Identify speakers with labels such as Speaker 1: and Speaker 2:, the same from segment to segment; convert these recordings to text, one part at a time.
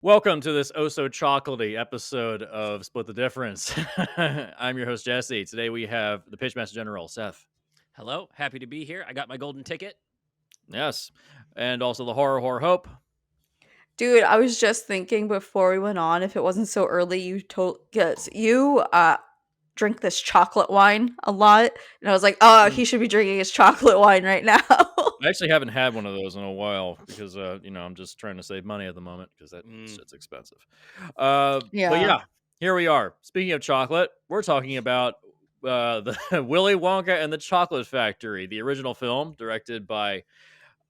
Speaker 1: Welcome to this oh so chocolatey episode of Split the Difference. I'm your host, Jesse. Today we have the Pitchmaster General, Seth.
Speaker 2: Hello, happy to be here. I got my golden ticket.
Speaker 1: Yes. And also the Horror Hope.
Speaker 3: Dude, I was just thinking before we went on, if it wasn't so early, you drink this chocolate wine a lot, and I was like, oh, he should be drinking his chocolate wine right now.
Speaker 1: I actually haven't had one of those in a while because, I'm just trying to save money at the moment because that shit's expensive. But yeah, here we are. Speaking of chocolate, we're talking about the Willy Wonka and the Chocolate Factory, the original film directed by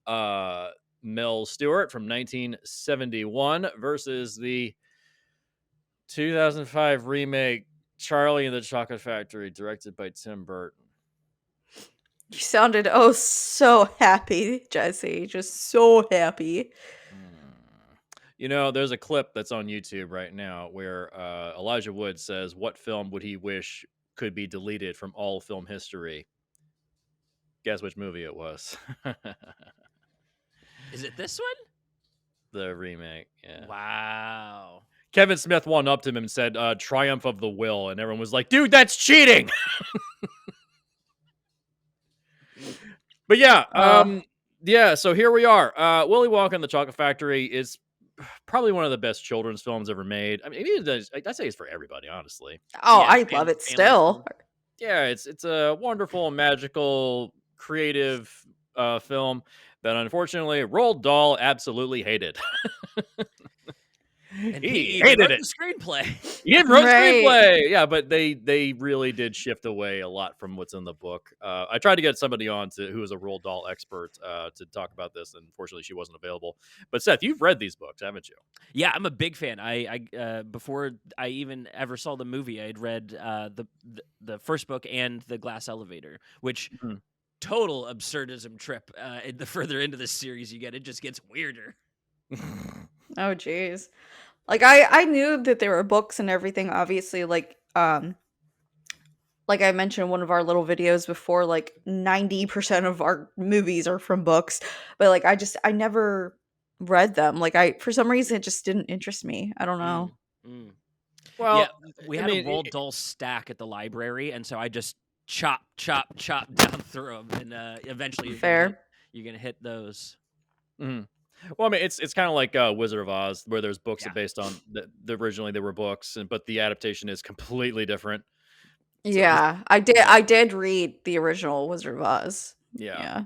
Speaker 1: Mel Stewart from 1971 versus the 2005 remake Charlie and the Chocolate Factory directed by Tim Burton.
Speaker 3: You sounded so happy, Jesse. Just so happy.
Speaker 1: There's a clip that's on YouTube right now where Elijah Wood says, what film would he wish could be deleted from all film history? Guess which movie it was.
Speaker 2: Is it this one?
Speaker 1: The remake, yeah.
Speaker 2: Wow.
Speaker 1: Kevin Smith one-upped him and said, Triumph of the Will, and everyone was like, dude, that's cheating! But yeah, so here we are. Willy Wonka and the Chocolate Factory is probably one of the best children's films ever made. I mean, I'd say it's for everybody, honestly.
Speaker 3: Oh, yeah, I love it still.
Speaker 1: Yeah, it's a wonderful, magical, creative film that unfortunately Roald Dahl absolutely hated.
Speaker 2: And he hated it. The screenplay.
Speaker 1: He even wrote the screenplay. Yeah, but they really did shift away a lot from what's in the book. I tried to get somebody on who was a Roald Dahl expert to talk about this, and unfortunately she wasn't available. But Seth, you've read these books, haven't you?
Speaker 2: Yeah, I'm a big fan. I before I even ever saw the movie, I had read the first book and The Glass Elevator, which total absurdism trip. The further into this series you get, it just gets weirder.
Speaker 3: Oh geez. Like I knew that there were books and everything, obviously, like I mentioned in one of our little videos before, like 90% of our movies are from books, but like I never read them. Like for some reason it just didn't interest me. I don't know.
Speaker 2: Well, yeah, we had a Roald Dahl stack at the library, and so I just chop down through them, and eventually you're gonna hit those.
Speaker 1: Well, I mean, it's kind of like Wizard of Oz, where there's books that based on originally there were books, but the adaptation is completely different.
Speaker 3: So yeah, I did read the original Wizard of Oz.
Speaker 1: Yeah.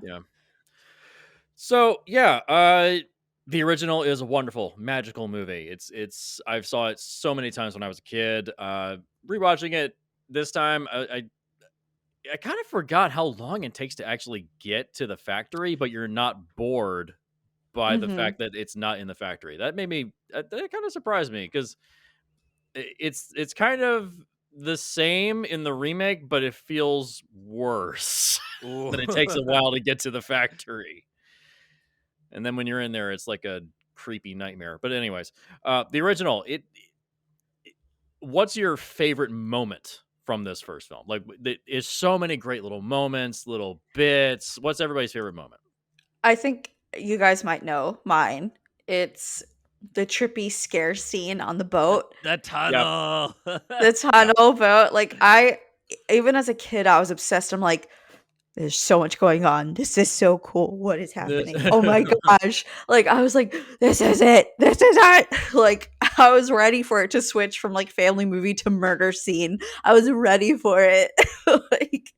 Speaker 1: So yeah, the original is a wonderful, magical movie. I've saw it so many times when I was a kid. Rewatching it this time, I kind of forgot how long it takes to actually get to the factory, but you're not bored by the fact that it's not in the factory. That made me that kind of surprised me because it's kind of the same in the remake, but it feels worse. That it takes a while to get to the factory, and then when you're in there, it's like a creepy nightmare. But anyways, the original. What's your favorite moment from this first film? Like, there's so many great little moments, little bits. What's everybody's favorite moment?
Speaker 3: I think you guys might know mine. It's the trippy scare scene on the boat.
Speaker 2: The tunnel.
Speaker 3: Yep. The tunnel boat. Like even as a kid, I was obsessed. I'm like, there's so much going on. This is so cool. What is happening? Oh my gosh. Like I was like, this is it. This is it. Like I was ready for it to switch from like family movie to murder scene. I was ready for it. Like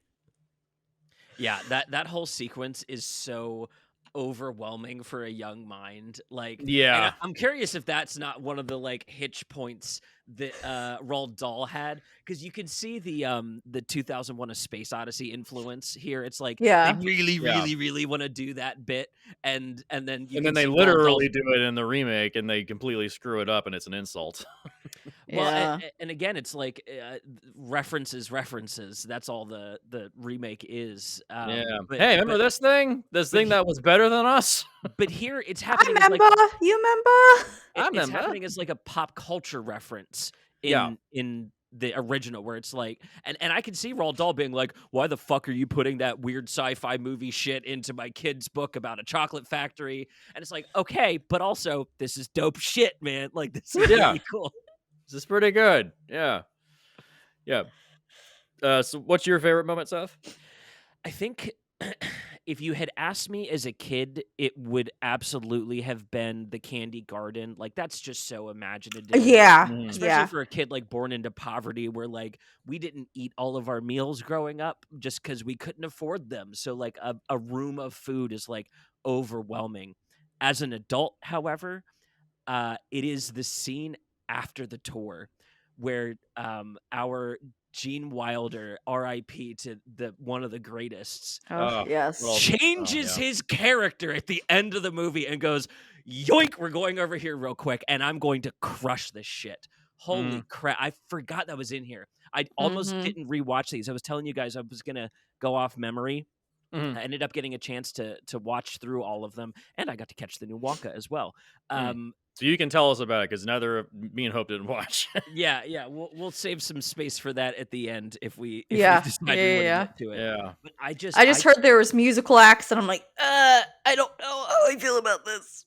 Speaker 2: yeah, that whole sequence is so overwhelming for a young mind. Like,
Speaker 1: yeah,
Speaker 2: I'm curious if that's not one of the like hitch points that Roald Dahl had, because you can see the 2001: A Space Odyssey influence here. It's like they really want to do that bit, and then
Speaker 1: they literally do it in the remake, and they completely screw it up, and it's an insult.
Speaker 2: Well, and again, it's like references. That's all the remake is.
Speaker 1: Hey, remember this thing? This thing that was better than us?
Speaker 2: But here, it's happening.
Speaker 3: I remember.
Speaker 2: It's happening as like a pop culture reference in the original, where it's like, and I can see Roald Dahl being like, why the fuck are you putting that weird sci-fi movie shit into my kid's book about a chocolate factory? And it's like, okay, but also this is dope shit, man. Like, this is
Speaker 1: Yeah,
Speaker 2: really cool.
Speaker 1: this is pretty good. Yeah, yeah. So, what's your favorite moment, Seth?
Speaker 2: I think if you had asked me as a kid, it would absolutely have been the candy garden. Like, that's just so imaginative.
Speaker 3: Yeah,
Speaker 1: Mm.
Speaker 2: Especially
Speaker 3: yeah.
Speaker 2: for a kid like born into poverty, where like we didn't eat all of our meals growing up just because we couldn't afford them. So like a room of food is like overwhelming. As an adult, however, it is the scene after the tour where our Gene Wilder, R.I.P. to the one of the greatest,
Speaker 3: Oh,
Speaker 1: Oh,
Speaker 3: yes.
Speaker 1: well,
Speaker 2: changes
Speaker 1: yeah.
Speaker 2: his character at the end of the movie and goes, yoink, we're going over here real quick and I'm going to crush this shit. Holy crap. I forgot that was in here. I almost
Speaker 3: Mhm.
Speaker 2: didn't rewatch these. I was telling you guys I was going to go off memory.
Speaker 1: Mhm.
Speaker 2: I ended up getting a chance to watch through all of them, and I got to catch the new Wonka as well.
Speaker 1: So you can tell us about it because neither me and Hope didn't watch.
Speaker 2: Yeah, we'll save some space for that at the end if we
Speaker 3: Yeah,
Speaker 2: decide
Speaker 3: yeah,
Speaker 2: we want to
Speaker 3: yeah.
Speaker 2: get to it.
Speaker 1: Yeah.
Speaker 2: But I
Speaker 3: I just heard there was musical acts, and I'm like, I don't know how I feel about this.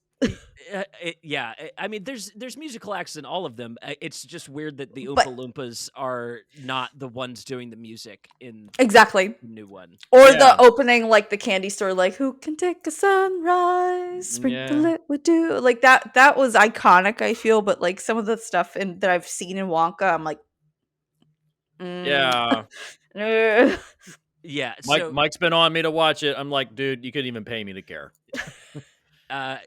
Speaker 2: I mean, there's musical acts in all of them. It's just weird that the
Speaker 3: But
Speaker 2: Oompa Loompas are not the ones doing the music in
Speaker 3: exactly.
Speaker 2: the new one.
Speaker 3: Or
Speaker 1: Yeah.
Speaker 3: the opening, like the candy store, like who can take a sunrise, sprinkle
Speaker 1: Yeah.
Speaker 3: it with dew, like that was iconic, I feel. But like some of the stuff that I've seen in Wonka, I'm like,
Speaker 1: Yeah.
Speaker 3: eh.
Speaker 2: Yeah, so
Speaker 1: Mike's been on me to watch it. I'm like, dude, you couldn't even pay me to care.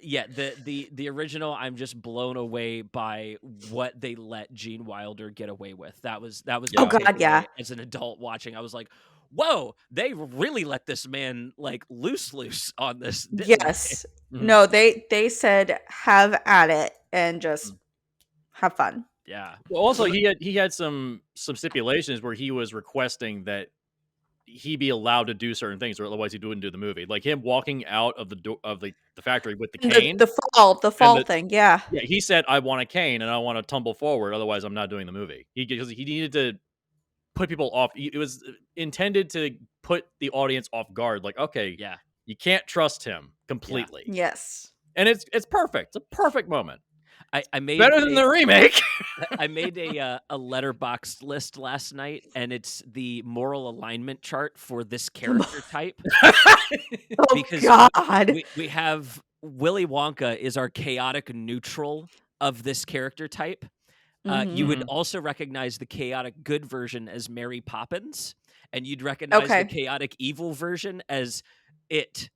Speaker 2: yeah, the original, I'm just blown away by what they let Gene Wilder get away with. That was
Speaker 1: Yeah.
Speaker 2: my
Speaker 3: Oh God, yeah.
Speaker 2: takeaway as an adult watching. I was like, whoa, they really let this man like loose on this, didn't they?
Speaker 3: Yes.
Speaker 1: Mhm.
Speaker 3: No, they said have at it and just have fun.
Speaker 2: Yeah.
Speaker 1: Well, also he had some stipulations where he was requesting that he be allowed to do certain things, or otherwise he wouldn't do the movie. Like him walking out of the door of the factory with the
Speaker 3: And
Speaker 1: cane,
Speaker 3: the
Speaker 1: and
Speaker 3: fall thing, yeah.
Speaker 1: yeah, he said, "I want a cane and I want to tumble forward, otherwise I'm not doing the movie." Because he needed to put people off. It was intended to put the audience off guard. Like, okay,
Speaker 2: Yeah.
Speaker 1: you can't trust him completely,
Speaker 3: Yes.
Speaker 1: and it's perfect. It's a perfect moment.
Speaker 2: I made
Speaker 1: Better than the remake.
Speaker 2: I made a letterboxed list last night, and it's the moral alignment chart for this character type.
Speaker 3: Oh
Speaker 2: Because
Speaker 3: God.
Speaker 2: we have Willy Wonka is our chaotic neutral of this character type. You would
Speaker 1: Mhm.
Speaker 2: also recognize the chaotic good version as Mary Poppins, and you'd recognize the
Speaker 3: Okay.
Speaker 2: chaotic evil version as it.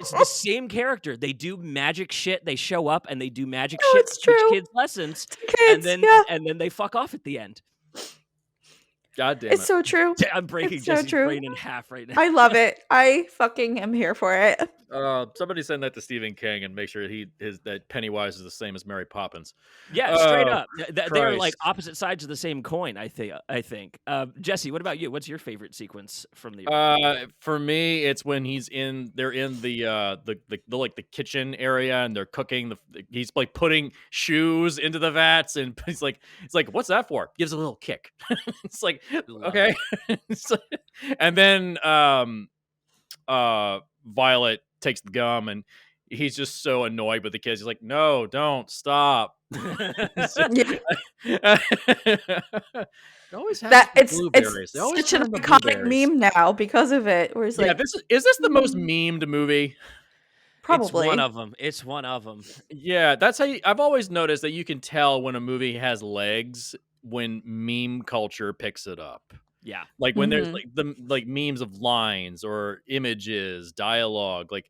Speaker 2: It's the same character. They do magic shit. They show up and they do magic
Speaker 3: No,
Speaker 2: shit
Speaker 3: it's
Speaker 2: to teach
Speaker 3: true.
Speaker 2: kids lessons,
Speaker 3: To kids, yeah.
Speaker 2: and then they fuck off at the end.
Speaker 1: God damn
Speaker 3: It's
Speaker 1: it.
Speaker 3: so true.
Speaker 2: I'm breaking
Speaker 3: It's so
Speaker 2: Jesse's
Speaker 3: true.
Speaker 2: brain in half right now.
Speaker 3: I love it. I fucking am here for it.
Speaker 1: Somebody send that to Stephen King and make sure that Pennywise is the same as Mary Poppins.
Speaker 2: Yeah, straight
Speaker 1: Oh,
Speaker 2: up. They are like
Speaker 1: Christ.
Speaker 2: opposite sides of the same coin. I think. Jesse, what about you? What's your favorite sequence from the?
Speaker 1: For me, it's when they're in the like the kitchen area and they're cooking. He's like putting shoes into the vats and it's like, what's that for? Gives a little kick. It's like,
Speaker 2: Love
Speaker 1: okay. And then Violet takes the gum and he's just so annoyed with the kids. He's like, no, don't stop.
Speaker 2: it.
Speaker 3: Yeah.
Speaker 1: It always has
Speaker 3: That
Speaker 1: the
Speaker 3: it's
Speaker 1: blueberries. They always
Speaker 3: such an
Speaker 1: turn the
Speaker 3: iconic
Speaker 1: blueberries.
Speaker 3: meme now because of it. Where it's
Speaker 1: Yeah,
Speaker 3: like,
Speaker 1: is this the most
Speaker 3: "Mm,
Speaker 1: memed movie?
Speaker 2: It's one
Speaker 3: probably.
Speaker 2: of them. It's one of them.
Speaker 1: Yeah, that's how I've always noticed that you can tell when a movie has legs when meme culture picks it up.
Speaker 2: Yeah.
Speaker 1: Like when there's
Speaker 3: Mhm.
Speaker 1: like memes of lines or images, dialogue, like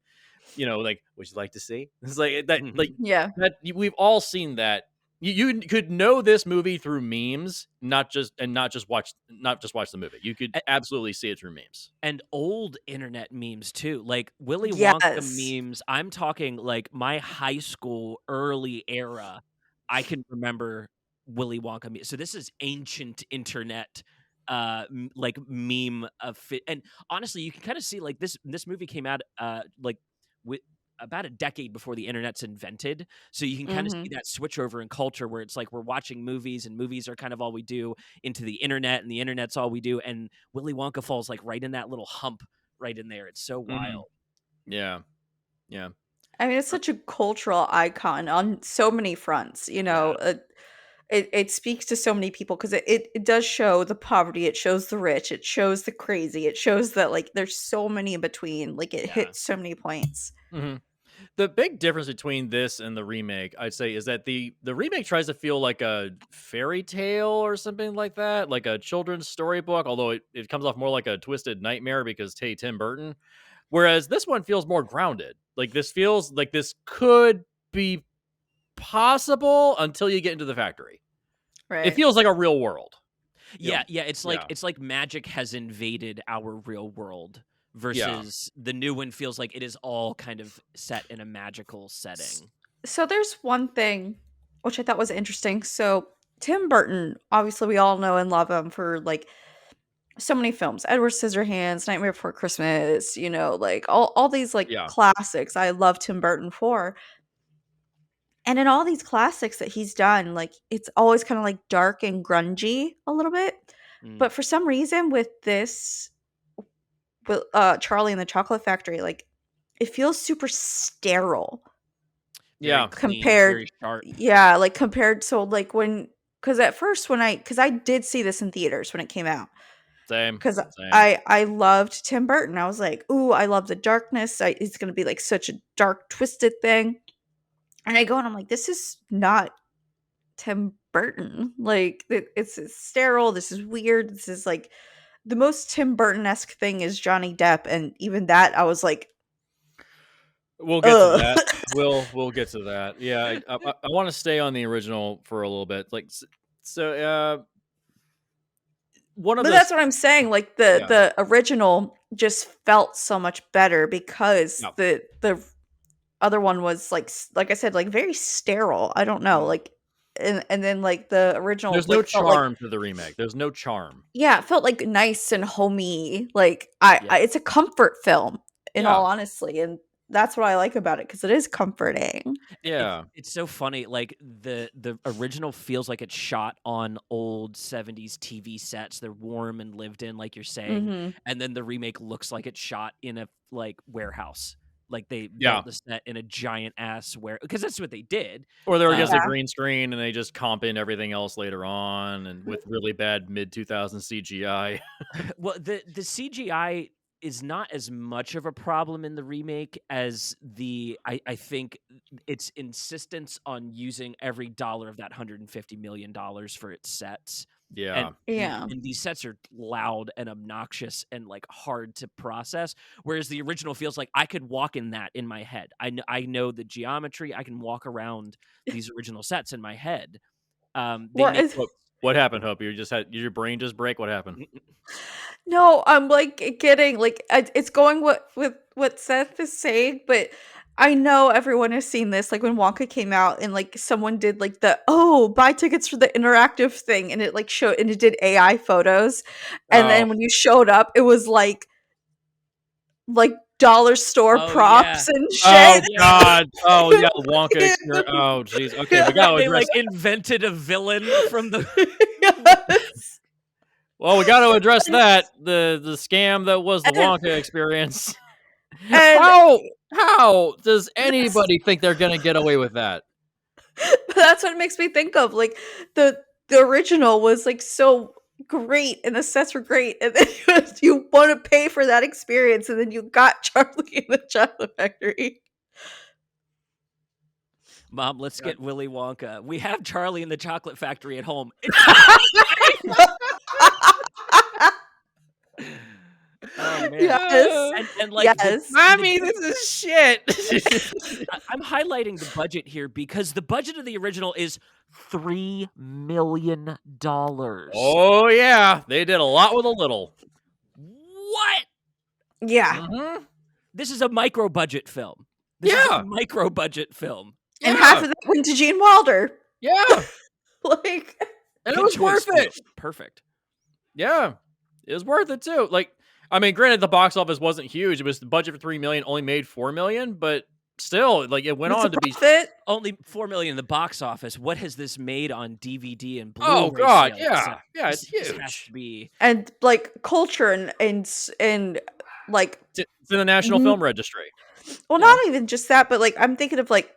Speaker 1: like would you like to see? It's like that
Speaker 3: Yeah.
Speaker 1: we've all seen that. You could know this movie through memes, not just watch the movie. You could absolutely see it through memes.
Speaker 2: And old internet memes too, like Willy Wonka
Speaker 3: Yes.
Speaker 2: memes. I'm talking like my high school early era. I can remember Willy Wonka memes. So this is ancient internet, like meme of fit. And honestly, you can kind of see like this movie came out, like with about a decade before the internet's invented. So you can kind of see
Speaker 3: Mhm.
Speaker 2: that switch over in culture where it's like we're watching movies and movies are kind of all we do, into the internet and the internet's all we do. And Willy Wonka falls like right in that little hump right in there. It's so
Speaker 1: Mhm.
Speaker 2: wild.
Speaker 1: Yeah. Yeah.
Speaker 3: I mean, it's such a cultural icon on so many fronts, you
Speaker 1: Yeah.
Speaker 3: know. It speaks to so many people because it does show the poverty, it shows the rich, it shows the crazy, it shows that like there's so many in between. Like it
Speaker 2: Yeah.
Speaker 3: hits so many points.
Speaker 1: Mhm. The big difference between this and the remake, I'd say, is that the remake tries to feel like a fairy tale or something like that, like a children's storybook, although it comes off more like a twisted nightmare because Tim Burton. Whereas this one feels more grounded. Like this feels like this could be possible until you get into the factory. It
Speaker 3: Right.
Speaker 1: feels like a real world. You know?
Speaker 2: Yeah, it's
Speaker 1: Yeah.
Speaker 2: like magic has invaded our real world
Speaker 1: Yeah.
Speaker 2: versus the new one feels like it is all kind of set in a magical setting.
Speaker 3: So there's one thing which I thought was interesting. So Tim Burton, obviously we all know and love him for like so many films. Edward Scissorhands, Nightmare Before Christmas, you know, like all these like
Speaker 1: Yeah.
Speaker 3: classics I love Tim Burton for. And in all these classics that he's done, like it's always kind of like dark and grungy a little bit.
Speaker 2: Mm,
Speaker 3: But for some reason with this with Charlie and the Chocolate Factory, like it feels super sterile
Speaker 2: very
Speaker 1: Yeah.
Speaker 2: clean,
Speaker 3: compared,
Speaker 2: very sharp.
Speaker 3: yeah, like compared, so like when, because at first when because I did see this in theaters when it came out,
Speaker 1: Same.
Speaker 3: because
Speaker 1: Same.
Speaker 3: I loved Tim Burton. I was like, ooh, I love the darkness. It's gonna be like such a dark, twisted thing. And I go and I'm like, this is not Tim Burton. Like it's sterile. This is weird. This is like the most Tim Burton-esque thing is Johnny Depp, and even that I was like,
Speaker 1: We'll get to
Speaker 3: ugh.
Speaker 1: that. We'll get to that. Yeah, I want to stay on the original for a little bit. Like one of
Speaker 3: But
Speaker 1: the
Speaker 3: that's what I'm saying. Like
Speaker 1: yeah
Speaker 3: the original just felt so much better because
Speaker 1: yeah.
Speaker 3: the other one was like I said, like very sterile. I don't know,
Speaker 1: Mhm.
Speaker 3: like and then like the original
Speaker 1: There's no
Speaker 3: like felt like,
Speaker 1: charm to the remake. There's no charm.
Speaker 3: yeah, it felt like nice and homey. Like
Speaker 2: Yeah.
Speaker 3: I it's a comfort film in
Speaker 1: Yeah,
Speaker 3: all honesty, and that's what I like about it because it is comforting.
Speaker 1: yeah,
Speaker 2: It's so funny. Like the original feels like it's shot on old 70s TV sets. They're warm and lived in, like you're saying.
Speaker 3: Hmm.
Speaker 2: And then the remake looks like it's shot in a like warehouse. Like they
Speaker 1: yeah.
Speaker 2: built the set in a giant ass because that's what they did.
Speaker 1: Or they were against a
Speaker 3: Yeah.
Speaker 1: green screen and they just comp in everything else later on, and with really bad mid 2000 CGI.
Speaker 2: Well, the CGI is not as much of a problem in the remake as I think its insistence on using every dollar of that $150 million for its sets.
Speaker 1: Yeah,
Speaker 3: Yeah.
Speaker 2: And these sets are loud and obnoxious and like hard to process, whereas the original feels like I could walk in that in my head. I know the geometry. I can walk around these original sets in my head. They
Speaker 3: What
Speaker 2: make
Speaker 3: is
Speaker 1: what happened, Hope? Did your brain just break? What happened?
Speaker 3: No, I'm like getting like it's going with what Seth is saying, but I know everyone has seen this. Like when Wonka came out, and like someone did like the buy tickets for the interactive thing, and it like showed and it did AI photos, and
Speaker 1: Oh,
Speaker 3: then when you showed up, it was like dollar store
Speaker 2: Oh yeah.
Speaker 3: props and
Speaker 1: oh
Speaker 3: shit.
Speaker 2: Yeah.
Speaker 1: God! Oh yeah, the Wonka experience. Oh jeez. Okay, we gotta
Speaker 2: They
Speaker 1: address.
Speaker 2: like invented a villain from the
Speaker 3: Yes.
Speaker 1: Well, we got to address that the scam that was the
Speaker 3: And,
Speaker 1: Wonka experience.
Speaker 3: and
Speaker 1: How does
Speaker 3: that's
Speaker 1: anybody think they're gonna get away with that?
Speaker 3: that's what it makes me think of. Like the original was like so great and the sets were great, and then you want to pay for that experience, and then you got Charlie in the Chocolate Factory.
Speaker 2: Mom, let's
Speaker 1: Yeah.
Speaker 2: get Willy Wonka. We have Charlie in the Chocolate Factory at home. Oh man.
Speaker 3: Yes.
Speaker 2: And like
Speaker 3: Yes.
Speaker 1: Mommy, this is shit.
Speaker 2: I'm highlighting the budget here because the budget of the original is $3 million.
Speaker 1: Oh yeah, they did a lot with a little.
Speaker 2: What?
Speaker 3: Yeah.
Speaker 1: Mm-hmm.
Speaker 2: This is a micro budget film. This is
Speaker 1: Yeah.
Speaker 2: a micro budget film.
Speaker 3: And
Speaker 1: Yeah,
Speaker 3: half of that went to Gene Wilder.
Speaker 1: yeah,
Speaker 3: Like
Speaker 1: and it
Speaker 2: Good
Speaker 1: was
Speaker 2: choice,
Speaker 1: worth it.
Speaker 2: too. Perfect.
Speaker 1: Yeah, it was worth it too. Like, I mean, granted, the box office wasn't huge. It was the budget for $3 million, only made $4 million, but still, like, it went
Speaker 3: It's a
Speaker 1: on to be.
Speaker 3: profit.
Speaker 2: Only 4 million in the box office. What has this made on DVD and
Speaker 1: Oh
Speaker 2: Blu-ray
Speaker 1: God,
Speaker 2: sales?
Speaker 1: yeah, yeah, it's
Speaker 2: This has to
Speaker 1: huge.
Speaker 2: be.
Speaker 3: And like culture and like
Speaker 1: It's in the National Film Registry.
Speaker 3: well,
Speaker 1: You
Speaker 3: not
Speaker 1: know?
Speaker 3: even just that, but like I'm thinking of like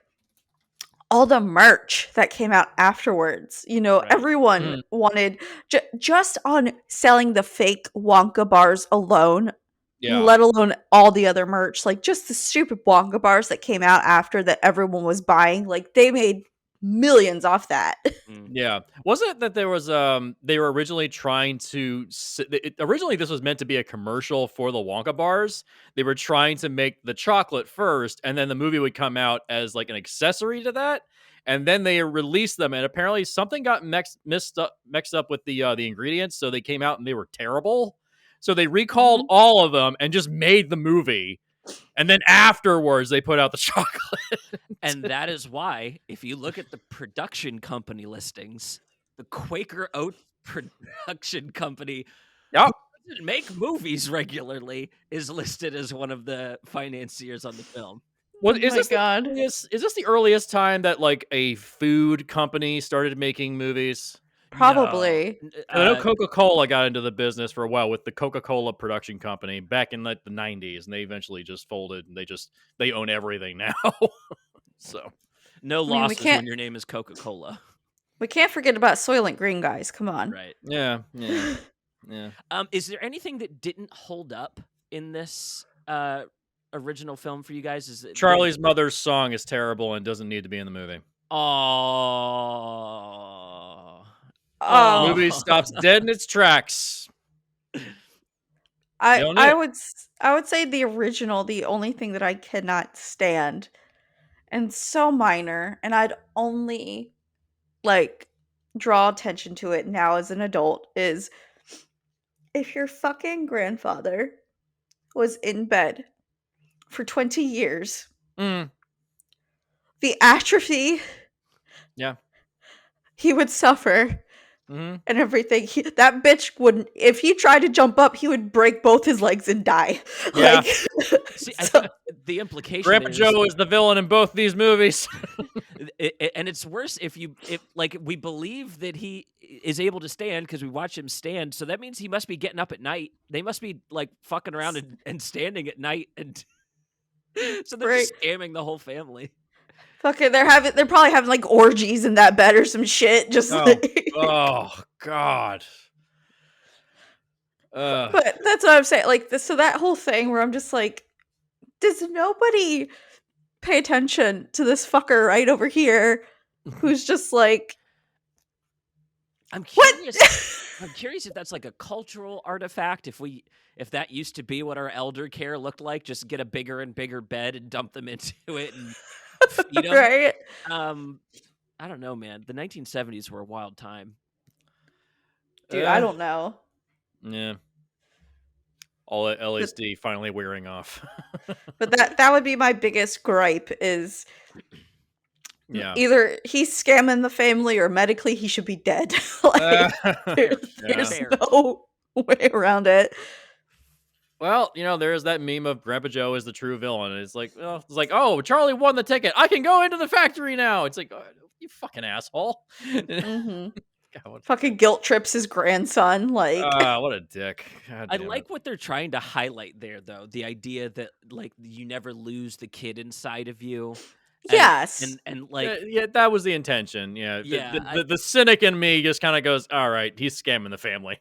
Speaker 3: all the merch that came out afterwards. You know,
Speaker 2: Right.
Speaker 3: everyone wanted just on selling the fake Wonka bars alone,
Speaker 1: Yeah.
Speaker 3: let alone all the other merch. Like just the stupid Wonka bars that came out after that everyone was buying. Like they made millions off that.
Speaker 1: Yeah. Wasn't it that there was they were originally trying to originally this was meant to be a commercial for the Wonka bars. They were trying to make the chocolate first and then the movie would come out as like an accessory to that. And then they released them and apparently something got mixed up with the ingredients, so they came out and they were terrible. So they recalled all of them and just made the movie. And then afterwards, they put out the chocolate.
Speaker 2: And that is why, if you look at the production company listings, the Quaker Oats production company,
Speaker 1: Yep.
Speaker 2: who doesn't make movies regularly, is listed as one of the financiers on the film.
Speaker 1: Well,
Speaker 3: Oh my God.
Speaker 1: Is this the earliest time that like a food company started making movies?
Speaker 3: Probably.
Speaker 2: No.
Speaker 1: I know Coca-Cola got into the business for a while with the Coca-Cola production company back in like the 90s, and they eventually just folded and they own everything now. So
Speaker 2: no
Speaker 3: mean, we
Speaker 2: losses
Speaker 3: can't-
Speaker 2: when your name is Coca-Cola.
Speaker 3: We can't forget about Soylent Green, guys. Come on.
Speaker 2: Right.
Speaker 1: yeah.
Speaker 2: Is there anything that didn't hold up in this original film for you guys? Is it
Speaker 1: Charlie's mother's song is terrible and doesn't need to be in the movie.
Speaker 2: Oh.
Speaker 3: Oh.
Speaker 1: The movie stops dead in its tracks.
Speaker 3: I
Speaker 1: don't need
Speaker 3: I
Speaker 1: it.
Speaker 3: would say the original, the only thing that I cannot stand, and so minor, and I'd only like draw attention to it now as an adult, is if your fucking grandfather was in bed for 20 years,
Speaker 1: Mm,
Speaker 3: the atrophy
Speaker 1: yeah.
Speaker 3: he would suffer
Speaker 1: hmm
Speaker 3: and everything, that bitch wouldn't, if he tried to jump up, he would break both his legs and die.
Speaker 1: Yeah.
Speaker 3: Like,
Speaker 2: See, I
Speaker 3: so-
Speaker 2: think the implication
Speaker 1: Grandpa
Speaker 2: is,
Speaker 1: Joe is the villain in both these movies.
Speaker 2: and it's worse if like we believe that he is able to stand because we watch him stand. So that means he must be getting up at night. They must be like fucking around and standing at night, and so they're just scamming the whole family.
Speaker 3: Fucking, they're probably having like orgies in that bed or some shit. Just like,
Speaker 1: Oh God.
Speaker 3: but that's what I'm saying. Like, so that whole thing where I'm just like, does nobody pay attention to this fucker right over here, who's just like,
Speaker 2: I'm
Speaker 3: what?
Speaker 2: curious. I'm curious if that's like a cultural artifact. If that used to be what our elder care looked like, just get a bigger and bigger bed and dump them into it and feed them.
Speaker 3: Right?
Speaker 2: I don't know, man. The 1970s were a wild time.
Speaker 3: Dude, I don't know.
Speaker 1: Yeah. All that LSD finally wearing off.
Speaker 3: But that would be my biggest gripe is
Speaker 1: Yeah.
Speaker 3: either he's scamming the family or medically he should be dead. Like, there's
Speaker 2: Fair.
Speaker 3: no way around it.
Speaker 1: Well, there's that meme of Grandpa Joe is the true villain. And it's like, oh, Charlie won the ticket. I can go into the factory now. It's like, oh, you fucking asshole.
Speaker 3: Mhm.
Speaker 1: God,
Speaker 3: Fucking guilt trips his grandson. Like,
Speaker 1: what a dick. God
Speaker 2: I
Speaker 1: damn
Speaker 2: like
Speaker 1: it.
Speaker 2: what they're trying to highlight there, though. The idea that like you never lose the kid inside of you.
Speaker 3: yes.
Speaker 2: And like
Speaker 1: Yeah, that was the intention. Yeah.
Speaker 2: Yeah,
Speaker 1: The cynic in me just kind of goes, all right, he's scamming the family.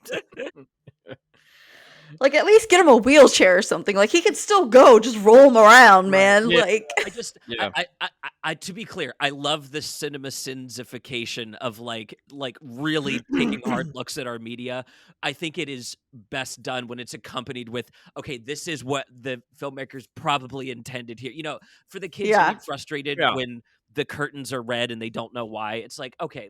Speaker 3: Like, at least get him a wheelchair or something. Like, he could still go, just roll him around, man.
Speaker 1: Yeah.
Speaker 3: Like,
Speaker 2: I just,
Speaker 1: Yeah.
Speaker 2: I to be clear, I love the cinema sinsification of like really taking hard looks at our media. I think it is best done when it's accompanied with, okay, this is what the filmmakers probably intended here. For the kids
Speaker 3: Yeah.
Speaker 2: getting frustrated
Speaker 1: Yeah.
Speaker 2: when the curtains are red and they don't know why. It's like, okay,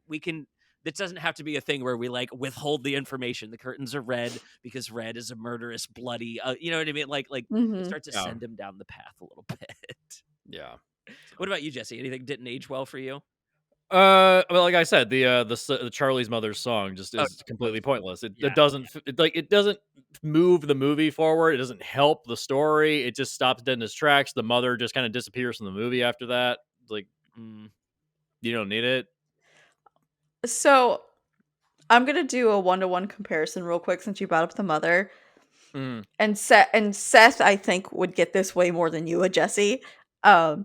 Speaker 2: we can. This doesn't have to be a thing where we like withhold the information. The curtains are red because red is a murderous, bloody. You know what I mean? Like
Speaker 3: Mhm.
Speaker 2: start to
Speaker 1: Yeah.
Speaker 2: send him down the path a little bit.
Speaker 1: Yeah.
Speaker 2: What about you, Jesse? Anything didn't age well for you?
Speaker 1: Well, like I said, the Charlie's Mother's song just
Speaker 2: Oh,
Speaker 1: is completely pointless. It,
Speaker 2: yeah.
Speaker 1: it doesn't it doesn't move the movie forward. It doesn't help the story. It just stops dead in its tracks. The mother just kind of disappears from the movie after that. Like you don't need it.
Speaker 3: So I'm gonna do a 1-to-1 comparison real quick since you brought up the mother.
Speaker 1: Mm.
Speaker 3: And Seth, I think, would get this way more than you would, Jesse. The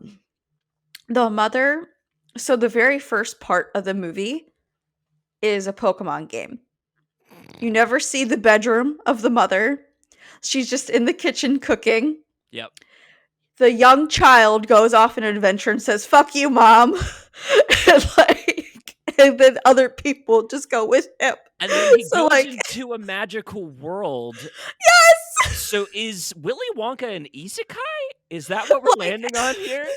Speaker 3: mother. So the very first part of the movie is a Pokemon game. You never see the bedroom of the mother. She's just in the kitchen cooking.
Speaker 2: Yep.
Speaker 3: The young child goes off on an adventure and says, "Fuck you, mom." and then other people just go with him.
Speaker 2: And then he
Speaker 3: So,
Speaker 2: goes into a magical world.
Speaker 3: Yes!
Speaker 2: So is Willy Wonka an isekai? Is that what we're landing on here?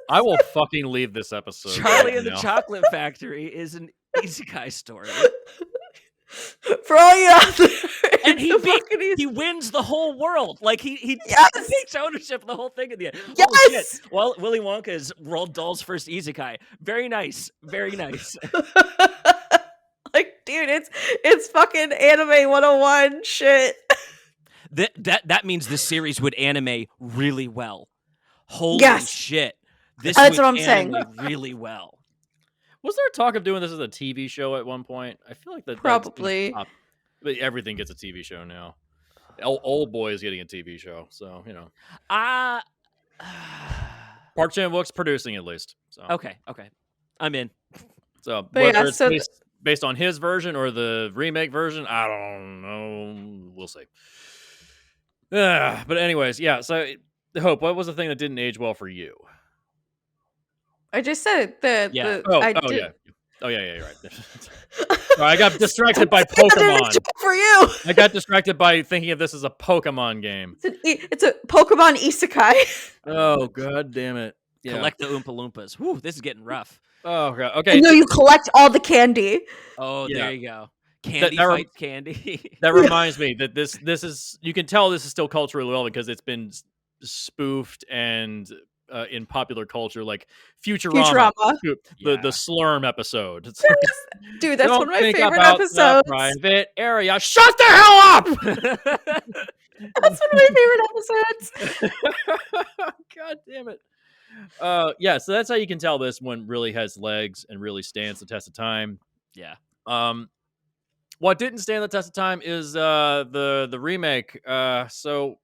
Speaker 1: I will fucking leave this episode.
Speaker 2: Charlie
Speaker 1: right
Speaker 2: and the
Speaker 1: now.
Speaker 2: Chocolate Factory is an isekai story.
Speaker 3: For all you out there,
Speaker 2: And
Speaker 3: it's
Speaker 2: he wins the whole world. Like he
Speaker 3: Yes!
Speaker 2: takes ownership of the whole thing in the end. Holy
Speaker 3: Yes!
Speaker 2: shit. Well, Willy Wonka is Roald Dahl's first isekai. Very nice. Very nice.
Speaker 3: Like, dude, it's fucking anime 101 shit.
Speaker 2: That means this series would anime really well. Holy
Speaker 3: Yes.
Speaker 2: shit. This
Speaker 3: That's
Speaker 2: would
Speaker 3: what I'm saying.
Speaker 2: anime really well.
Speaker 1: Was there talk of doing this as a TV show at one point? I feel like that's been
Speaker 3: Probably.
Speaker 1: stopped. But everything gets a TV show now. Old Boy is getting a TV show, so you know. Park Chan-wook's producing at least. So
Speaker 2: Okay. I'm in.
Speaker 1: So
Speaker 3: But
Speaker 1: whether
Speaker 3: yeah,
Speaker 1: it's
Speaker 3: so
Speaker 1: based on his version or the remake version, I don't know. We'll see. But anyways, yeah. So Hope, what was the thing that didn't age well for you?
Speaker 3: I just said it.
Speaker 2: Yeah.
Speaker 1: Yeah. Oh yeah, you're right. Sorry, I got distracted by
Speaker 3: I did a
Speaker 1: Pokemon.
Speaker 3: joke for you.
Speaker 1: I got distracted by thinking of this as a Pokemon game.
Speaker 3: It's a Pokemon isekai.
Speaker 1: Oh god damn it! Yeah.
Speaker 2: Collect the Oompa Loompas. Whew, this is getting rough.
Speaker 1: Oh god. Okay.
Speaker 3: No, you collect all the candy.
Speaker 2: Oh,
Speaker 1: Yeah.
Speaker 2: there you go. Candy
Speaker 1: that
Speaker 2: fights candy.
Speaker 1: That reminds me that this is, you can tell this is still culturally relevant because it's been spoofed and in popular culture, like Futurama. The Slurm episode. It's like,
Speaker 3: Dude, that's
Speaker 1: don't
Speaker 3: one of my
Speaker 1: think
Speaker 3: favorite
Speaker 1: about the
Speaker 3: episodes.
Speaker 1: private area. Shut the hell up!
Speaker 3: That's one of my favorite episodes.
Speaker 1: God damn it. Yeah, so that's how you can tell this one really has legs and really stands the test of time.
Speaker 2: Yeah.
Speaker 1: What didn't stand the test of time is the remake. So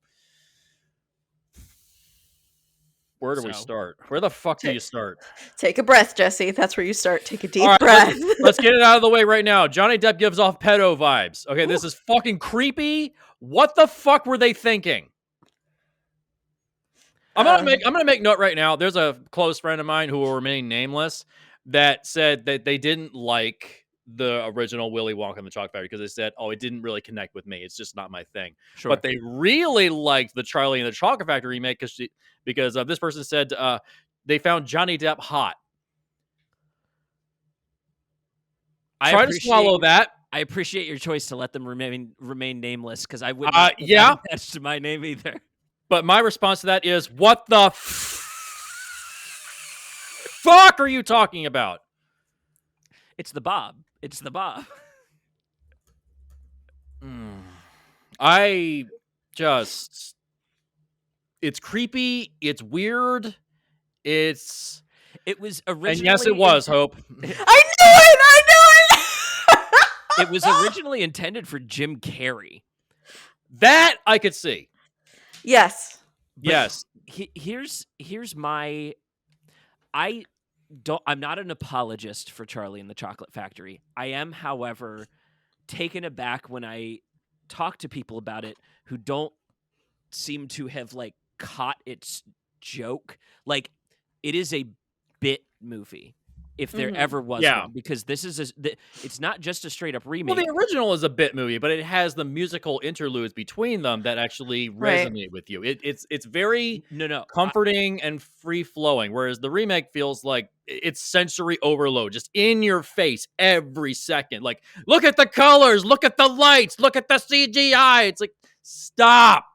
Speaker 1: where do we start? Where the fuck do you start?
Speaker 3: Take a breath, Jesse. That's where you start. Take a deep
Speaker 1: All right,
Speaker 3: breath.
Speaker 1: Let's get it out of the way right now. Johnny Depp gives off pedo vibes. Okay, this is fucking creepy. What the fuck were they thinking? I'm gonna make note right now. There's a close friend of mine who will remain nameless that said that they didn't like the original Willy Wonka and the Chocolate Factory because they said, "Oh, it didn't really connect with me. It's just not my thing."
Speaker 2: Sure.
Speaker 1: But they really liked the Charlie and the Chocolate Factory remake because this person said they found Johnny Depp hot. Try to swallow that.
Speaker 2: I appreciate your choice to let them remain nameless because I wouldn't
Speaker 1: yeah.
Speaker 2: attached to my name either.
Speaker 1: But my response to that is, what the fuck are you talking about?
Speaker 2: It's the Bob. It's the Bob.
Speaker 1: It's creepy. It's weird. It
Speaker 2: was originally...
Speaker 1: And yes, it was, Hope.
Speaker 3: I knew it!
Speaker 2: It was originally intended for Jim Carrey.
Speaker 1: That I could see.
Speaker 3: Yes.
Speaker 2: But
Speaker 1: yes.
Speaker 2: Here's my... I'm not an apologist for Charlie and the Chocolate Factory. I am, however, taken aback when I talk to people about it who don't seem to have like caught its joke. Like, it is a bit movie, if there ever was one, because this is it's not just a straight up remake.
Speaker 1: Well, the original is a bit movie, but it has the musical interludes between them that actually resonate with you. It's very comforting and free flowing, whereas the remake feels like it's sensory overload, just in your face every second. Like, look at the colors, look at the lights, look at the CGI. It's like, stop.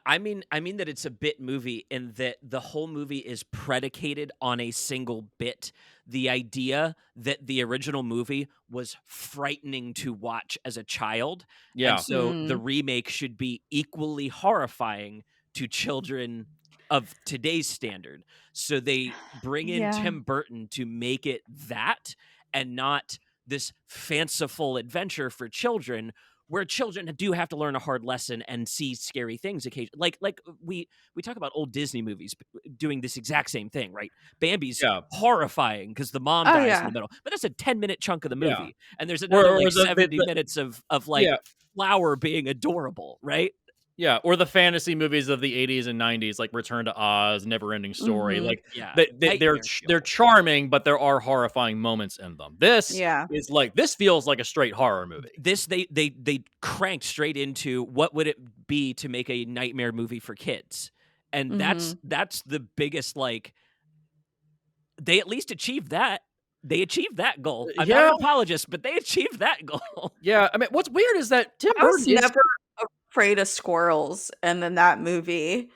Speaker 2: I mean that it's a bit movie in that the whole movie is predicated on a single bit. The idea that the original movie was frightening to watch as a child, and
Speaker 1: Yeah.
Speaker 2: so the remake should be equally horrifying to children of today's standard. So they bring in
Speaker 3: Yeah.
Speaker 2: Tim Burton to make it that, and not this fanciful adventure for children where children do have to learn a hard lesson and see scary things occasionally. Like we talk about old Disney movies doing this exact same thing, right? Bambi's
Speaker 1: Yeah.
Speaker 2: horrifying because the mom
Speaker 3: Oh,
Speaker 2: dies in
Speaker 3: yeah.
Speaker 2: the middle, but that's a 10-minute chunk of the
Speaker 1: Yeah.
Speaker 2: movie, and there's another
Speaker 1: Or
Speaker 2: like
Speaker 1: the
Speaker 2: 70 minutes of like
Speaker 1: Yeah.
Speaker 2: Flower being adorable, right?
Speaker 1: Yeah, or the fantasy movies of the 80s and 90s, like Return to Oz, Neverending Story.
Speaker 3: Mhm.
Speaker 1: Like
Speaker 2: Yeah,
Speaker 1: they're
Speaker 2: Nightmare
Speaker 1: they're
Speaker 2: Fuel.
Speaker 1: charming, but there are horrifying moments in them. This
Speaker 3: Yeah.
Speaker 1: is like this feels like a straight horror movie.
Speaker 2: This they cranked straight into what would it be to make a nightmare movie for kids, and that's the biggest like. They at least achieved that. They achieved that goal. I'm not
Speaker 1: Yeah.
Speaker 2: an apologist, but they achieved that goal.
Speaker 1: Yeah, I mean, what's weird is that Tim
Speaker 3: I was
Speaker 1: Burton is
Speaker 3: never afraid of squirrels, and then that movie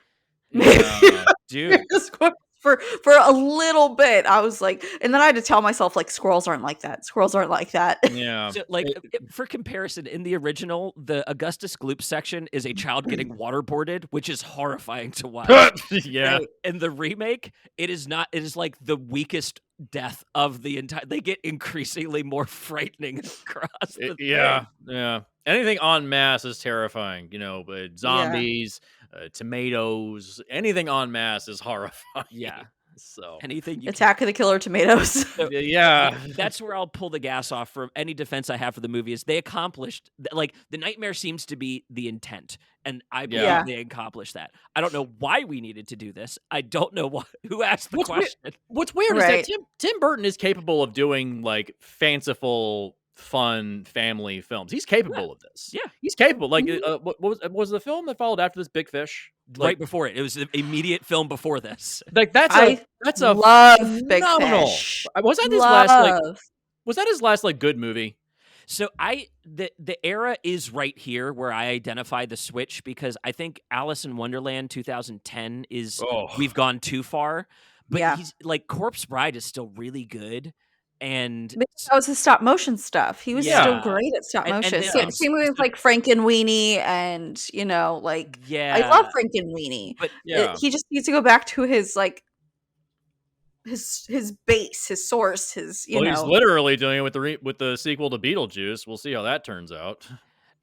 Speaker 1: Yeah.
Speaker 2: Dude.
Speaker 3: squirrels for a little bit. I was like, and then I had to tell myself like squirrels aren't like that. Squirrels aren't like that.
Speaker 1: Yeah.
Speaker 2: So, like, for comparison, in the original, the Augustus Gloop section is a child getting waterboarded, which is horrifying to watch.
Speaker 1: Yeah.
Speaker 3: Right.
Speaker 2: In the remake, it is not. It is like the weakest death of the entire. They get increasingly more frightening across the
Speaker 1: Yeah.
Speaker 2: thing.
Speaker 1: Yeah. Anything en masse is terrifying, you know, but zombies, tomatoes, anything en masse is horrifying.
Speaker 2: Yeah.
Speaker 1: So
Speaker 2: Anything you
Speaker 3: Attack of the Killer Tomatoes.
Speaker 2: So,
Speaker 1: yeah.
Speaker 2: that's where I'll pull the gas off for any defense I have for the movie is they accomplished like the nightmare seems to be the intent, and I believe
Speaker 3: Yeah.
Speaker 2: they accomplished that. I don't know why we needed to do this. I don't know who asked the
Speaker 1: What's weird-
Speaker 2: question.
Speaker 1: What's weird is
Speaker 3: Right.
Speaker 1: that Tim Burton is capable of doing like fanciful, fun family films. He's capable of this.
Speaker 2: Yeah.
Speaker 1: He's capable. Like, what was the film that followed after this? Big Fish.
Speaker 2: Right
Speaker 1: Like,
Speaker 2: before it was an immediate film before this.
Speaker 1: like that's
Speaker 3: I
Speaker 1: a
Speaker 3: love Big
Speaker 1: phenomenal.
Speaker 3: Fish.
Speaker 1: Was that his last like?
Speaker 3: Love.
Speaker 1: Was that his last like good movie?
Speaker 2: So the era is right here where I identify the switch because I think Alice in Wonderland 2010 is we've gone too far. But
Speaker 3: Yeah.
Speaker 2: he's like Corpse Bride is still really good. And
Speaker 3: But that was his stop motion stuff. He was
Speaker 2: Yeah.
Speaker 3: still great at stop
Speaker 2: And
Speaker 3: motion.
Speaker 2: then-
Speaker 3: Same with like Frank and Weenie, and like
Speaker 2: yeah,
Speaker 3: I love Frank and Weenie.
Speaker 2: But
Speaker 1: Yeah.
Speaker 3: He just needs to go back to his like his base, his source, his you
Speaker 1: Well, he's
Speaker 3: know.
Speaker 1: literally doing it with the sequel to Beetlejuice. We'll see how that turns out.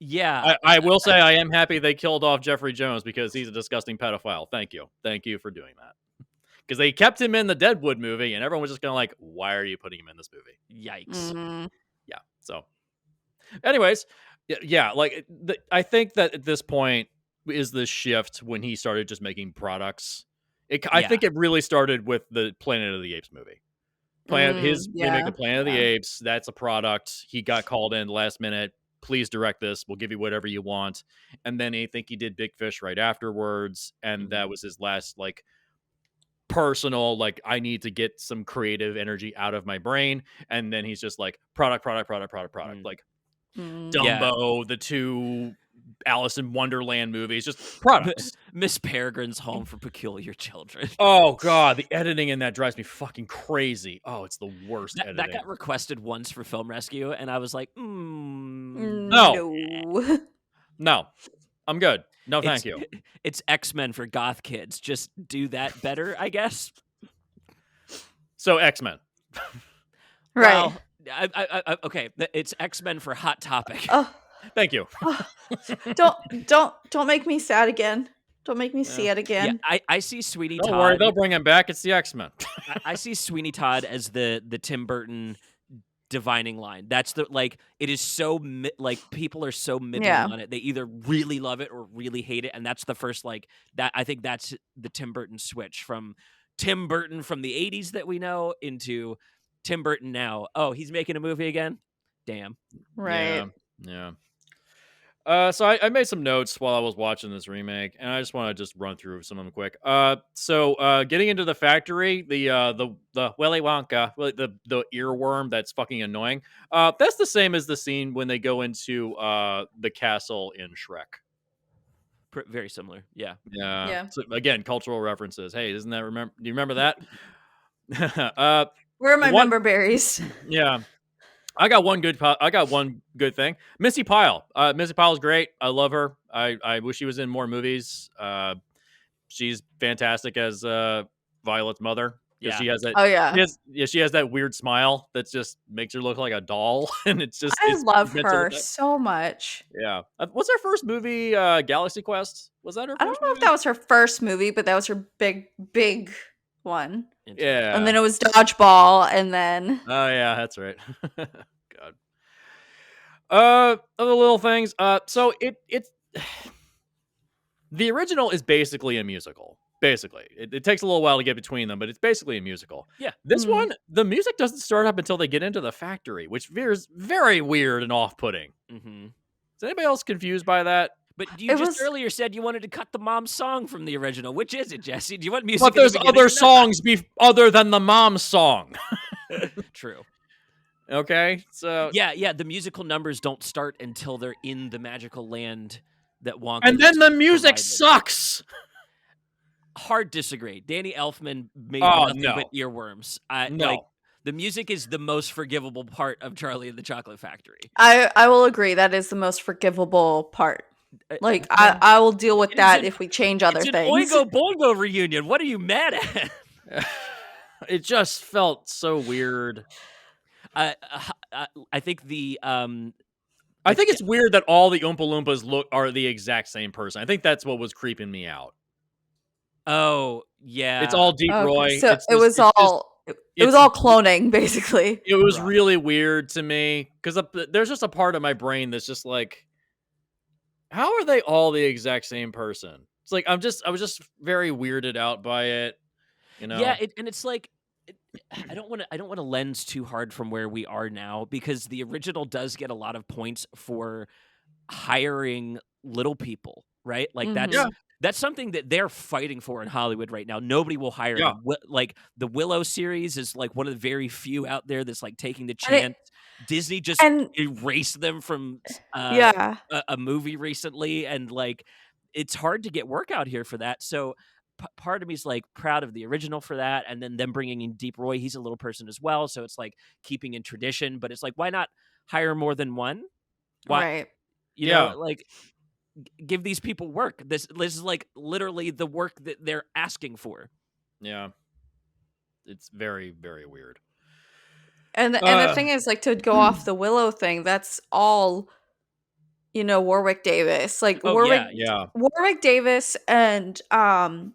Speaker 2: yeah,
Speaker 1: I will say I am happy they killed off Jeffrey Jones because he's a disgusting pedophile. Thank you for doing that. Because they kept him in the Deadwood movie, and everyone was just kind of like, "Why are you putting him in this movie?"
Speaker 2: yikes.
Speaker 3: Mhm.
Speaker 1: Yeah. So, anyways, yeah. Like I think that at this point is the shift when he started just making products. I
Speaker 2: Yeah.
Speaker 1: think it really started with the Planet of the Apes movie. His remake of Planet of the
Speaker 3: yeah.
Speaker 1: Apes. That's a product. He got called in last minute. Please direct this. We'll give you whatever you want. And then I think he did Big Fish right afterwards, and that was his last like personal like I need to get some creative energy out of my brain. And then he's just like product. Like
Speaker 3: Mm.
Speaker 1: Dumbo, the two Alice in Wonderland movies, just products.
Speaker 2: Miss Peregrine's Home for Peculiar Children.
Speaker 1: Oh god, the editing in that drives me fucking crazy. Oh, it's the worst
Speaker 2: That
Speaker 1: editing.
Speaker 2: got requested once for Film Rescue, and I was like,
Speaker 3: No.
Speaker 1: No, I'm good. No,
Speaker 2: It's-
Speaker 1: thank you.
Speaker 2: It's X-Men for goth kids. Just do that better, I guess.
Speaker 1: So X-Men.
Speaker 3: Right.
Speaker 2: Well, okay, it's X-Men for Hot Topic.
Speaker 3: Oh,
Speaker 1: Thank you.
Speaker 3: don't make me sad again. Don't make me see it
Speaker 2: Yeah,
Speaker 3: again.
Speaker 2: I see Sweeney
Speaker 1: Don't
Speaker 2: Todd.
Speaker 1: worry, they'll bring him back. It's the X-Men.
Speaker 2: I see Sweeney Todd as the Tim Burton divining line. That's the like it is so like people are so middling
Speaker 3: Yeah.
Speaker 2: on it. They either really love it or really hate it, and that's the first like that. I think that's the Tim Burton switch from Tim Burton from the '80s that we know into Tim Burton now. Oh, he's making a movie again. Damn.
Speaker 3: Right.
Speaker 1: Yeah. So I made some notes while I was watching this remake, and I just want to just run through some of them quick. So getting into the factory, the Willy Wonka, the earworm that's fucking annoying. That's the same as the scene when they go into the castle in Shrek.
Speaker 2: Very similar. Yeah.
Speaker 1: Yeah.
Speaker 3: Yeah.
Speaker 1: So again, cultural references. Hey, isn't that do you remember that?
Speaker 3: Where are my
Speaker 1: One
Speaker 3: member berries?
Speaker 1: yeah. I got one good thing. Missy Pyle. Missy Pyle's great. I love her. I wish she was in more movies. She's fantastic as Violet's mother because
Speaker 2: Yeah.
Speaker 1: she has that.
Speaker 3: Oh yeah.
Speaker 1: She has that weird smile that just makes her look like a doll, and
Speaker 3: I
Speaker 1: it's
Speaker 3: love
Speaker 1: meant to look
Speaker 3: her
Speaker 1: like.
Speaker 3: so much.
Speaker 1: Yeah. What's her first movie? Galaxy Quest. Was that her
Speaker 3: I
Speaker 1: first
Speaker 3: don't know if
Speaker 1: movie?
Speaker 3: that was her first movie, but that was her big one.
Speaker 2: Interesting.
Speaker 3: And
Speaker 1: Yeah.
Speaker 3: then it was Dodgeball, and then
Speaker 1: Oh yeah, that's right. God. Other little things. So it's the original is basically a musical. Basically, it takes a little while to get between them, but it's basically a musical.
Speaker 2: Yeah.
Speaker 1: This
Speaker 3: Mhm.
Speaker 1: one, the music doesn't start up until they get into the factory, which veers very weird and off-putting.
Speaker 2: Mm-hmm.
Speaker 1: Is anybody else confused by that?
Speaker 2: But you
Speaker 3: It
Speaker 2: just
Speaker 3: was
Speaker 2: earlier said you wanted to cut the mom's song from the original. Which is it, Jesse? Do you want music?
Speaker 1: But
Speaker 2: in the
Speaker 1: there's
Speaker 2: beginning
Speaker 1: other
Speaker 2: or not?
Speaker 1: songs other than the mom song.
Speaker 2: True.
Speaker 1: Okay, so
Speaker 2: Yeah. The musical numbers don't start until they're in the magical land that Wonka.
Speaker 1: and then the music
Speaker 2: provided.
Speaker 1: sucks.
Speaker 2: Hard disagree. Danny Elfman made
Speaker 1: Oh,
Speaker 2: nothing
Speaker 1: no.
Speaker 2: but earworms.
Speaker 1: No.
Speaker 2: Like, the music is the most forgivable part of Charlie and the Chocolate Factory.
Speaker 3: I will agree that is the most forgivable part. Like I will deal with
Speaker 2: It is
Speaker 3: that
Speaker 2: an-
Speaker 3: if we change other
Speaker 2: It's an
Speaker 3: things.
Speaker 2: Oingo Boingo reunion. What are you mad at?
Speaker 1: It just felt so weird.
Speaker 2: I think the
Speaker 1: I think it's weird that all the Oompa Loompas are the exact same person. I think that's what was creeping me out.
Speaker 2: oh yeah,
Speaker 1: It's all Deep Roy.
Speaker 3: So
Speaker 1: It's
Speaker 3: it was all it was all cloning, basically.
Speaker 1: It was
Speaker 2: Right.
Speaker 1: really weird to me because there's just a part of my brain that's just like, how are they all the exact same person? It's like I was just very weirded out by it. You know?
Speaker 2: Yeah, and it's like I don't want to lens too hard from where we are now because the original does get a lot of points for hiring little people, right? Like
Speaker 3: Mhm.
Speaker 2: that's something that they're fighting for in Hollywood right now. Nobody will hire
Speaker 1: Yeah.
Speaker 2: them. Like the Willow series is like one of the very few out there that's like taking the
Speaker 3: And it-
Speaker 2: chance. Disney just
Speaker 3: And
Speaker 2: erased them from
Speaker 3: yeah.
Speaker 2: a movie recently, and like it's hard to get work out here for that. So part of me is like proud of the original for that, and then them bringing in Deep Roy. He's a little person as well, so it's like keeping in tradition. But it's like, why not hire more than one? Why,
Speaker 3: Right.
Speaker 2: you know, like give these people work. This is like literally the work that they're asking for.
Speaker 1: Yeah. It's very, very weird.
Speaker 3: And the thing is, like, to go off the Willow thing, that's all, Warwick Davis. Like
Speaker 2: Oh,
Speaker 3: Warwick
Speaker 1: Yeah.
Speaker 3: Warwick Davis and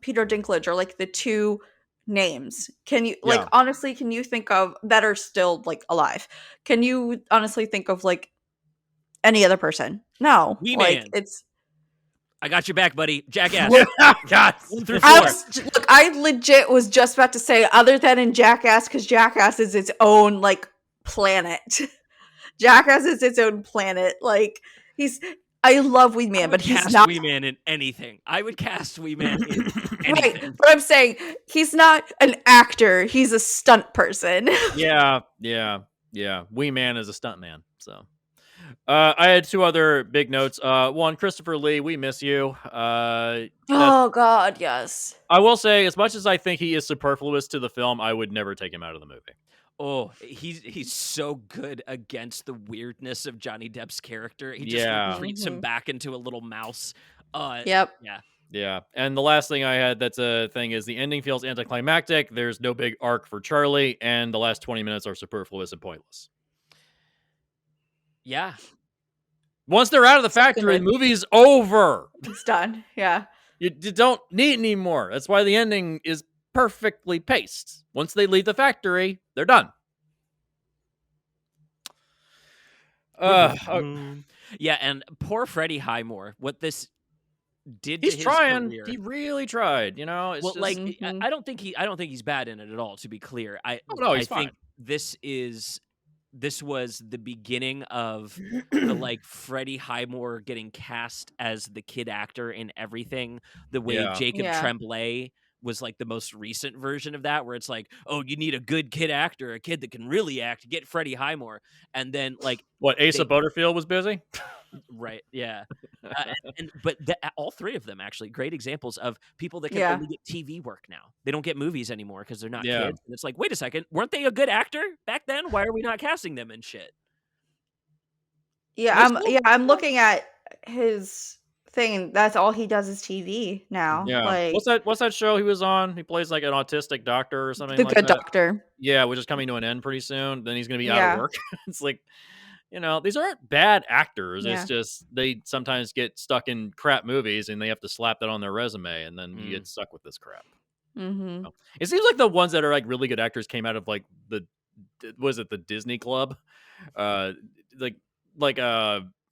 Speaker 3: Peter Dinklage are like the two names. Can you
Speaker 1: Yeah.
Speaker 3: honestly, can you think of that are still like alive? Can you honestly think of like any other person? No.
Speaker 2: Wee
Speaker 3: like
Speaker 2: Man.
Speaker 3: it's
Speaker 2: I got your back, buddy. Jackass.
Speaker 1: God.
Speaker 2: 1 through 4.
Speaker 3: I legit was just about to say other than in Jackass, because Jackass is its own like planet. Jackass is its own planet. Like I love Wee Man, but he's not
Speaker 2: Wee Man in anything. I would cast Wee Man in anything.
Speaker 3: right. But I'm saying he's not an actor. He's a stunt person.
Speaker 1: Yeah. Wee Man is a stuntman. So, I had 2 other big notes. One, Christopher Lee, we miss you.
Speaker 3: Oh God, yes.
Speaker 1: I will say, as much as I think he is superfluous to the film, I would never take him out of the movie.
Speaker 2: Oh, he's so good against the weirdness of Johnny Depp's character. He just
Speaker 1: Yeah.
Speaker 2: retreats him back into a little mouse.
Speaker 3: Yep.
Speaker 1: Yeah. And the last thing I had that's a thing is the ending feels anticlimactic. There's no big arc for Charlie, and the last 20 minutes are superfluous and pointless.
Speaker 2: Yeah.
Speaker 1: Once they're out of the factory, the movie's over.
Speaker 3: It's done. Yeah.
Speaker 1: You don't need any more. That's why the ending is perfectly paced. Once they leave the factory, they're done.
Speaker 2: Yeah, and poor Freddie Highmore. What this did
Speaker 1: He's
Speaker 2: to his
Speaker 1: trying.
Speaker 2: career.
Speaker 1: He really tried. It's
Speaker 2: Well,
Speaker 1: just,
Speaker 2: like
Speaker 3: Mhm.
Speaker 2: I don't think he's bad in it at all. To be clear,
Speaker 1: no, he's
Speaker 2: I think
Speaker 1: fine.
Speaker 2: this was the beginning of the like Freddie Highmore getting cast as the kid actor in everything. The way
Speaker 1: Yeah.
Speaker 2: Jacob
Speaker 3: Yeah.
Speaker 2: Tremblay was like the most recent version of that, where it's like, oh, you need a good kid actor, a kid that can really act. Get Freddie Highmore, and then like
Speaker 1: What, Asa Butterfield was busy?
Speaker 2: Right. Yeah. But all three of them actually great examples of people that can
Speaker 3: Yeah.
Speaker 2: only get TV work now. They don't get movies anymore because they're not
Speaker 1: Yeah.
Speaker 2: kids. And it's like, wait a second, weren't they a good actor back then? Why are we not casting them in shit?
Speaker 3: Yeah, I'm looking at his thing, and that's all he does is TV now.
Speaker 1: Yeah.
Speaker 3: Like
Speaker 1: What's that show he was on? He plays like an autistic doctor or something
Speaker 3: The
Speaker 1: like
Speaker 3: Good
Speaker 1: that.
Speaker 3: Doctor.
Speaker 1: Yeah, which is coming to an end pretty soon. Then he's gonna be out of
Speaker 3: Yeah.
Speaker 1: work. It's like, these aren't bad actors. It's
Speaker 3: Yeah.
Speaker 1: just they sometimes get stuck in crap movies and they have to slap that on their resume, and then you get stuck with this crap.
Speaker 3: Mhm.
Speaker 1: It seems like the ones that are like really good actors came out of like the Disney Club, uh, like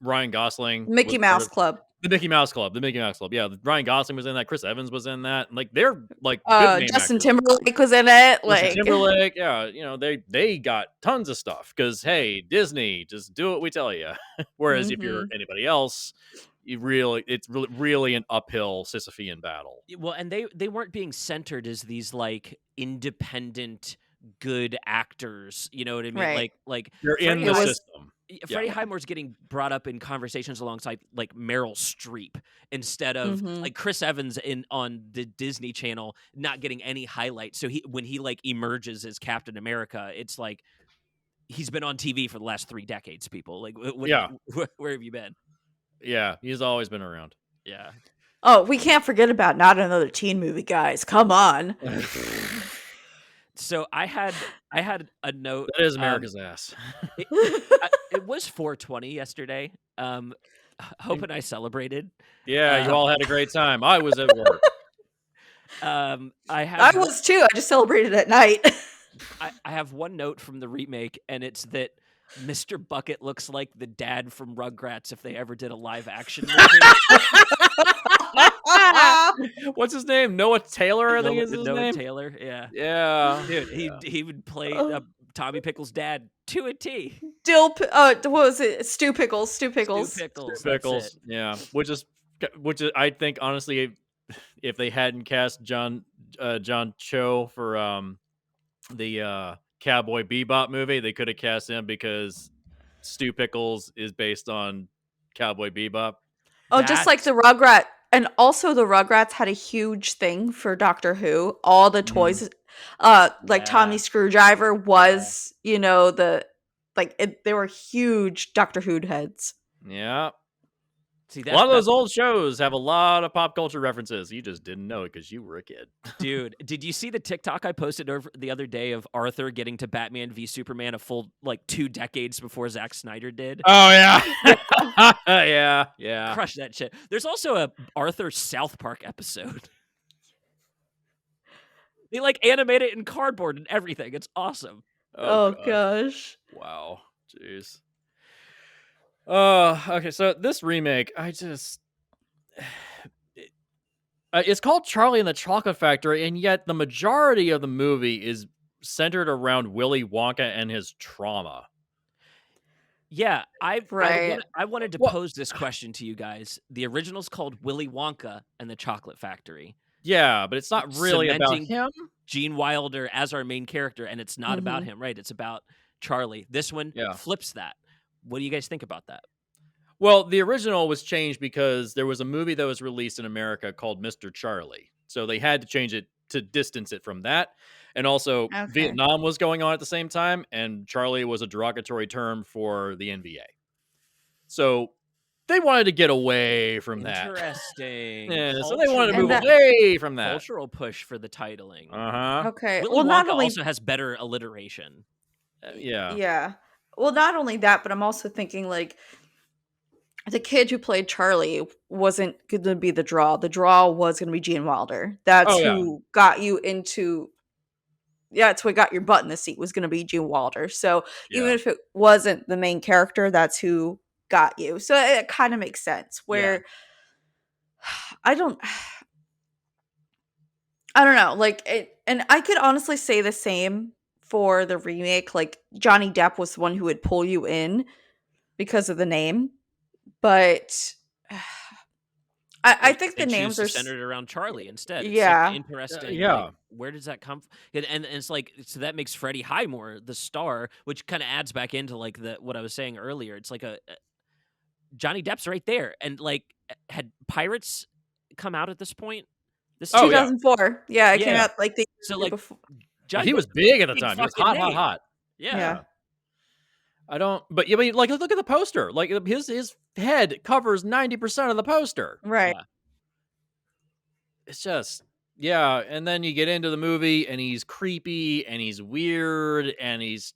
Speaker 1: Ryan Gosling
Speaker 3: Mickey
Speaker 1: was part
Speaker 3: Mouse
Speaker 1: of
Speaker 3: Club.
Speaker 1: the Mickey Mouse Club. The Mickey Mouse Club. Yeah, Ryan Gosling was in that. Chris Evans was in that. Like they're like good name
Speaker 3: Justin
Speaker 1: actors.
Speaker 3: Timberlake was in it.
Speaker 1: Justin
Speaker 3: Like
Speaker 1: Timberlake, yeah, they got tons of stuff because hey, Disney, just do what we tell you. Whereas if you're anybody else, it's really an uphill Sisyphean battle.
Speaker 2: Well, and they weren't being centered as these like independent good actors. You know what I mean?
Speaker 3: Right.
Speaker 2: Like
Speaker 1: You're in
Speaker 2: Freddie
Speaker 1: the
Speaker 2: High-
Speaker 1: system.
Speaker 2: Freddie Highmore's getting brought up in conversations alongside like Meryl Streep instead of like Chris Evans on the Disney Channel not getting any highlights. So when he like emerges as Captain America, it's like he's been on TV for the last 3 decades. People like, where have you been?
Speaker 1: Yeah, he's always been around.
Speaker 2: Yeah.
Speaker 3: Oh, we can't forget about Not Another Teen Movie, guys. Come on.
Speaker 2: So I had a note.
Speaker 1: That is America's ass.
Speaker 2: It was 420 yesterday. Hope and I celebrated.
Speaker 1: Yeah, you all had a great time. I was at work.
Speaker 3: I was too. I just celebrated at night.
Speaker 2: I have one note from the remake, and it's that Mr. Bucket looks like the dad from Rugrats if they ever did a live action movie.
Speaker 1: What's his name? Noah Taylor, I think is his
Speaker 2: Noah
Speaker 1: name.
Speaker 2: Taylor, yeah.
Speaker 1: Yeah.
Speaker 2: Dude, he would play Tommy Pickles' dad to a T.
Speaker 3: What was it? Stew Pickles.
Speaker 2: Stew Pickles.
Speaker 1: Yeah. Which is I think honestly, if they hadn't cast John Cho for the Cowboy Bebop movie, they could have cast him because Stew Pickles is based on Cowboy Bebop.
Speaker 3: Oh, just like the Rugrat. And also the Rugrats had a huge thing for Doctor Who. All the toys, like Tommy Screwdriver was, they were huge Doctor Who heads.
Speaker 1: Yeah.
Speaker 2: See,
Speaker 1: a lot of those old shows have a lot of pop culture references. You just didn't know it because you were a kid.
Speaker 2: Dude, did you see the TikTok I posted over the other day of Arthur getting to Batman v Superman a full 2 decades before Zack Snyder did?
Speaker 1: Oh yeah. yeah.
Speaker 2: Crush that shit. There's also a Arthur South Park episode. They animate it in cardboard and everything. It's awesome.
Speaker 3: Oh gosh.
Speaker 1: Wow. Jeez. Okay, so this remake, it's called Charlie and the Chocolate Factory, and yet the majority of the movie is centered around Willy Wonka and his trauma.
Speaker 2: Yeah, I wanted to pose this question to you guys. The original's called Willy Wonka and the Chocolate Factory.
Speaker 1: Yeah, but it's not really about him.
Speaker 2: Gene Wilder as our main character, and it's not about him, right? It's about Charlie. This one flips that. What do you guys think about that?
Speaker 1: Well, the original was changed because there was a movie that was released in America called Mr. Charlie. So they had to change it to distance it from that. And also Vietnam was going on at the same time, and Charlie was a derogatory term for the NVA. So they wanted to get away from that.
Speaker 2: Interesting.
Speaker 1: Yeah, so they wanted to move away from that.
Speaker 2: Cultural push for the titling.
Speaker 3: Okay.
Speaker 2: Willy Wonka also has better alliteration.
Speaker 1: Yeah.
Speaker 3: Yeah. Well, not only that, but I'm also thinking the kid who played Charlie wasn't going to be the draw. The draw was going to be Gene Wilder. That's who got you into. Yeah, it's what got your butt in the seat was going to be Gene Wilder. So even if it wasn't the main character, that's who got you. So it kind of makes sense. Where I don't know. And I could honestly say the same for the remake. Johnny Depp was the one who would pull you in because of the name, but I think the names are
Speaker 2: centered around Charlie instead. It's interesting.
Speaker 1: Yeah.
Speaker 2: Where does that come from? And it's so that makes Freddie Highmore the star, which kind of adds back into what I was saying earlier. It's like Johnny Depp's right there, and like, had Pirates come out at this point? This is
Speaker 1: Oh, yeah.
Speaker 3: 2004. Yeah, it came
Speaker 2: Yeah.
Speaker 3: out like the
Speaker 2: So
Speaker 3: year
Speaker 2: like,
Speaker 3: before.
Speaker 1: Yeah,
Speaker 2: Johnny
Speaker 1: he
Speaker 2: Depp's
Speaker 1: was
Speaker 2: a
Speaker 1: big at the
Speaker 2: big
Speaker 1: time. He was
Speaker 2: fucking
Speaker 1: hot,
Speaker 2: name.
Speaker 1: hot.
Speaker 2: Yeah.
Speaker 3: Yeah.
Speaker 1: I don't, but yeah, but like look at the poster. Like his head covers 90% of the poster.
Speaker 3: Right.
Speaker 2: Yeah.
Speaker 1: It's just yeah, and then you get into the movie and he's creepy and he's weird and he's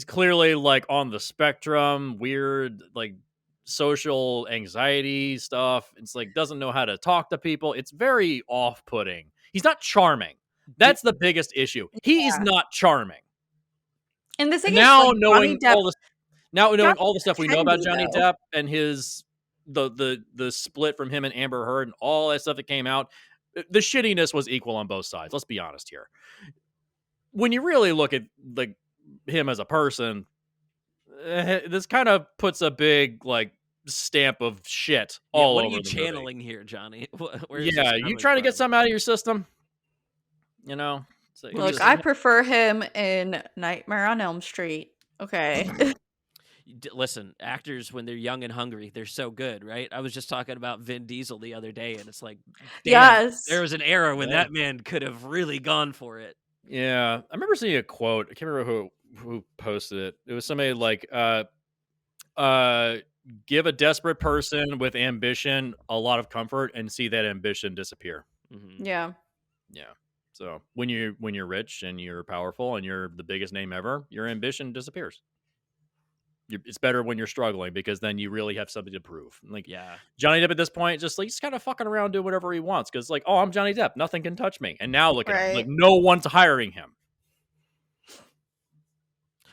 Speaker 1: clearly like on the spectrum, weird like social anxiety stuff. It's like doesn't know how to talk to people. It's very off-putting. He's not charming. That's the biggest issue. He is
Speaker 3: Yeah.
Speaker 1: not charming.
Speaker 3: And the thing
Speaker 1: And
Speaker 3: is,
Speaker 1: now
Speaker 3: like, Johnny
Speaker 1: knowing
Speaker 3: Depp
Speaker 1: knowing
Speaker 3: Johnny
Speaker 1: all the
Speaker 3: Depp
Speaker 1: stuff we know
Speaker 3: can
Speaker 1: about
Speaker 3: be,
Speaker 1: Johnny
Speaker 3: though.
Speaker 1: Depp and his the split from him and Amber Heard and all that stuff that came out, the shittiness was equal on both sides. Let's be honest here. When you really look at like him as a person, this kind of puts a big like stamp of shit
Speaker 2: Yeah,
Speaker 1: all
Speaker 2: what are
Speaker 1: over
Speaker 2: you
Speaker 1: the movie.
Speaker 2: channeling here, Johnny? Where is this
Speaker 1: Yeah, you
Speaker 2: coming
Speaker 1: trying to get
Speaker 2: from?
Speaker 1: something out of your system, you know? So
Speaker 2: Well, I mean,
Speaker 3: Look,
Speaker 1: just
Speaker 3: I prefer him in Nightmare on Elm Street. Okay.
Speaker 2: listen, actors when they're young and hungry, they're so good, right? I was just talking about Vin Diesel the other day, and it's like, damn, there
Speaker 3: Yes.
Speaker 2: was an era when
Speaker 1: Yeah.
Speaker 2: that man could have really gone for it.
Speaker 1: yeah, I remember seeing a quote. I can't remember who posted it. It was somebody like give a desperate person with ambition a lot of comfort and see that ambition disappear.
Speaker 2: Mhm.
Speaker 3: Yeah.
Speaker 1: Yeah. So when you're rich and you're powerful and you're the biggest name ever, your ambition disappears. It's better when you're struggling because then you really have something to prove. Like
Speaker 2: Yeah.
Speaker 1: Johnny Depp at this point, just like he's kind of fucking around doing whatever he wants because like, oh, I'm Johnny Depp, nothing can touch me. And now look at him, like
Speaker 3: Right.
Speaker 1: no one's hiring him.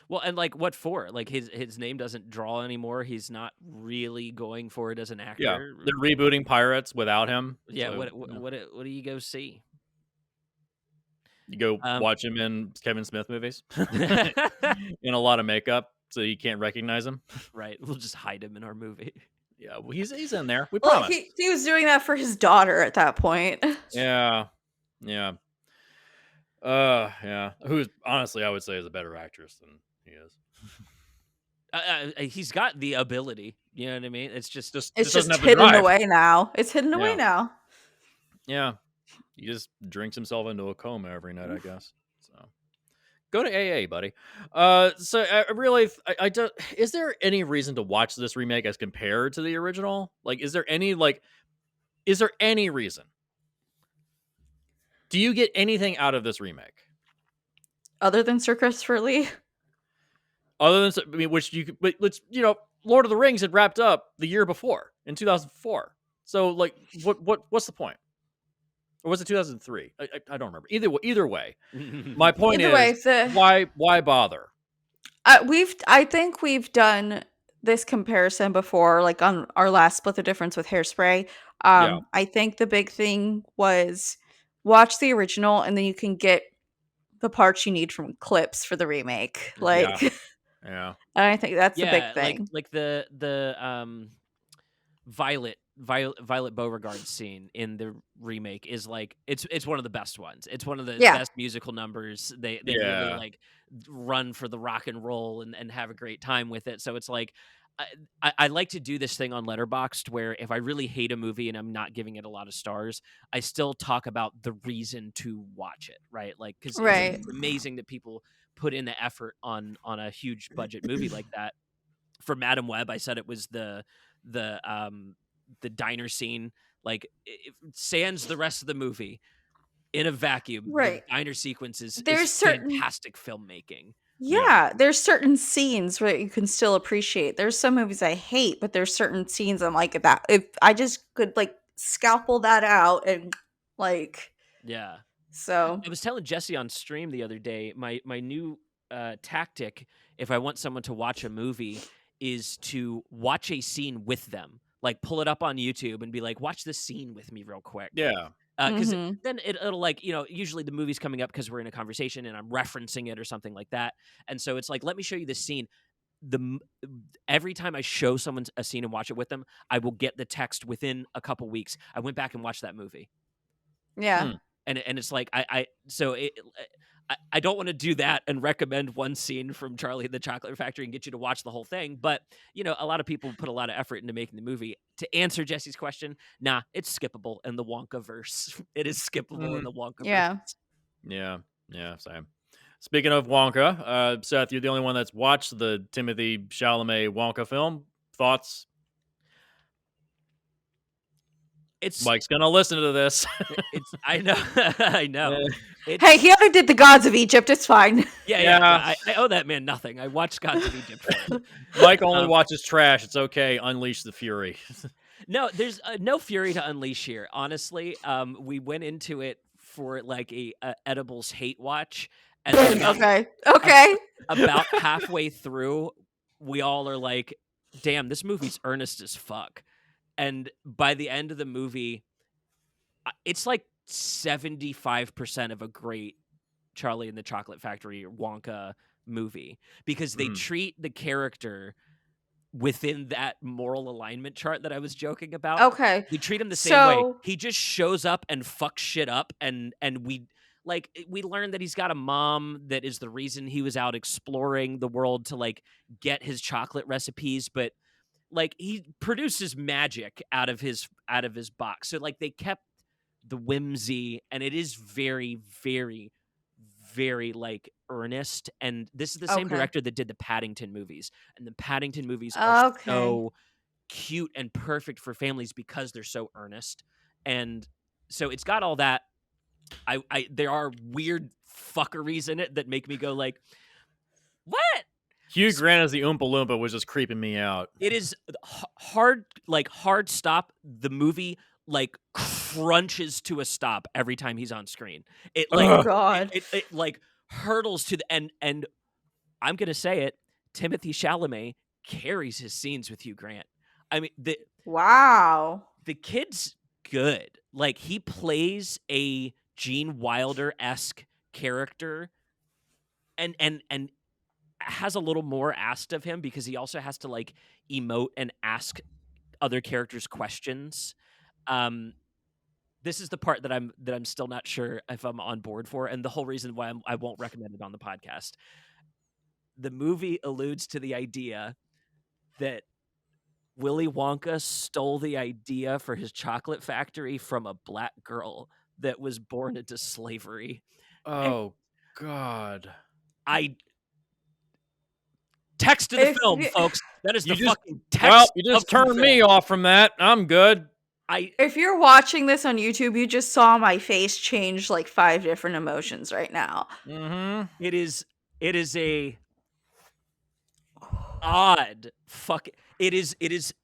Speaker 2: Well, and like, what for? Like, his name doesn't draw anymore. He's not really going for it as an
Speaker 1: Yeah,
Speaker 2: actor.
Speaker 1: they're rebooting Pirates without him.
Speaker 2: Yeah.
Speaker 1: So,
Speaker 2: What do you go see?
Speaker 1: you go watch him in Kevin Smith movies in a lot of makeup, so you can't recognize him.
Speaker 2: Right. We'll just hide him in our movie.
Speaker 1: Yeah, well, he's in there. We
Speaker 3: Well,
Speaker 1: promise.
Speaker 3: he was doing that for his daughter at that point.
Speaker 1: Yeah, yeah, yeah. Who's honestly, I would say, is a better actress than he is.
Speaker 2: He's got the ability. You know what I mean? It's just
Speaker 3: It's
Speaker 1: Just
Speaker 3: just
Speaker 1: doesn't have the
Speaker 3: hidden
Speaker 1: drive.
Speaker 3: away now. It's hidden away
Speaker 1: Yeah.
Speaker 3: now.
Speaker 1: Yeah, he just drinks himself into a coma every night, I guess. So go to AA, buddy. So I really, I don't. Is there any reason to watch this remake as compared to the original? Like, is there any reason? Do you get anything out of this remake?
Speaker 3: Other than Sir Christopher Lee.
Speaker 1: Other than, I mean, which you could, but let's, Lord of the Rings had wrapped up the year before in 2004. So, like, what's the point? Or was it 2003? I don't remember. Either way, my point
Speaker 3: Either way,
Speaker 1: is why bother?
Speaker 3: I think we've done this comparison before, like on our last Split the Difference with Hairspray.
Speaker 1: Yeah.
Speaker 3: I think the big thing was watch the original and then you can get the parts you need from clips for the remake. Like,
Speaker 1: Yeah.
Speaker 3: and I think that's the big thing.
Speaker 2: like the Violet Beauregard scene in the remake is like it's one of the best ones. It's one of the
Speaker 3: Yeah.
Speaker 2: best musical numbers. They really
Speaker 1: Yeah.
Speaker 2: like run for the rock and roll and have a great time with it. So it's like I like to do this thing on Letterboxd where if I really hate a movie and I'm not giving it a lot of stars, I still talk about the reason to watch it, right? Like because
Speaker 3: Right.
Speaker 2: it's amazing that people put in the effort on a huge budget movie like that. For Madam Web, I said it was the diner scene, like sans the rest of the movie in a vacuum.
Speaker 3: Right.
Speaker 2: The diner sequence is
Speaker 3: There's certain
Speaker 2: fantastic filmmaking.
Speaker 3: Yeah, there's certain scenes where you can still appreciate. There's some movies I hate, but there's certain scenes I'm like that. If I just could like scalpel that out and like
Speaker 2: Yeah.
Speaker 3: so
Speaker 2: I was telling Jesse on stream the other day, my new tactic, if I want someone to watch a movie, is to watch a scene with them. Like pull it up on YouTube and be like, watch this scene with me real quick.
Speaker 1: Yeah.
Speaker 2: Because
Speaker 3: Mhm.
Speaker 2: then it'll like, usually the movie's coming up because we're in a conversation and I'm referencing it or something like that. And so it's like, let me show you this scene. Every time I show someone a scene and watch it with them, I will get the text within a couple weeks. I went back and watched that movie.
Speaker 3: Yeah.
Speaker 2: And it's like, I don't want to do that and recommend one scene from Charlie and the Chocolate Factory and get you to watch the whole thing. But, a lot of people put a lot of effort into making the movie. To answer Jesse's question, nah, it's skippable in the Wonka verse. It is skippable in the Wonka
Speaker 3: Yeah.
Speaker 2: verse.
Speaker 1: Yeah, same. Speaking of Wonka, Seth, you're the only one that's watched the Timothy Chalamet Wonka film. Thoughts? Mike's gonna listen to this.
Speaker 2: I know. I know.
Speaker 3: Hey, he already did the Gods of Egypt. It's fine.
Speaker 2: Yeah. I owe that man nothing. I watched Gods of Egypt.
Speaker 1: Mike only watches trash. It's okay. Unleash the fury.
Speaker 2: No, there's no fury to unleash here. Honestly, we went into it for like a edibles hate watch, and then
Speaker 3: okay.
Speaker 2: About halfway through, we all are like, "Damn, this movie's earnest as fuck." And by the end of the movie, it's like 75% of a great Charlie and the Chocolate Factory Wonka movie, because they treat the character within that moral alignment chart that I was joking about.
Speaker 3: Okay.
Speaker 2: They treat him the same way. He just shows up and fucks shit up, and we learn that he's got a mom that is the reason he was out exploring the world to like get his chocolate recipes, but like he produces magic out of his box. So like they kept the whimsy, and it is very, very, very like earnest. And this is the same director that did the Paddington movies, and the Paddington movies are so cute and perfect for families because they're so earnest. And so it's got all that. There are weird fuckeries in it that make me go like, what?
Speaker 1: Hugh Grant as the Oompa Loompa was just creeping me out.
Speaker 2: It is hard stop. The movie like crunches to a stop every time he's on screen. It like it like hurdles to the end. And I'm gonna say it, Timothy Chalamet carries his scenes with Hugh Grant. I mean, the kid's good. Like he plays a Gene Wilder-esque character, and has a little more asked of him because he also has to like emote and ask other characters questions. This is the part that I'm still not sure if I'm on board for, and the whole reason why I won't recommend it on the podcast. The movie alludes to the idea that Willy Wonka stole the idea for his chocolate factory from a black girl that was born into slavery.
Speaker 1: Oh, God.
Speaker 2: I text to the film, folks. That is the fucking text.
Speaker 1: Well, you just turned me off from that. I'm good.
Speaker 3: If you're watching this on YouTube, you just saw my face change like 5 different emotions right now.
Speaker 1: Mm-hmm.
Speaker 2: It is a odd fuck. It is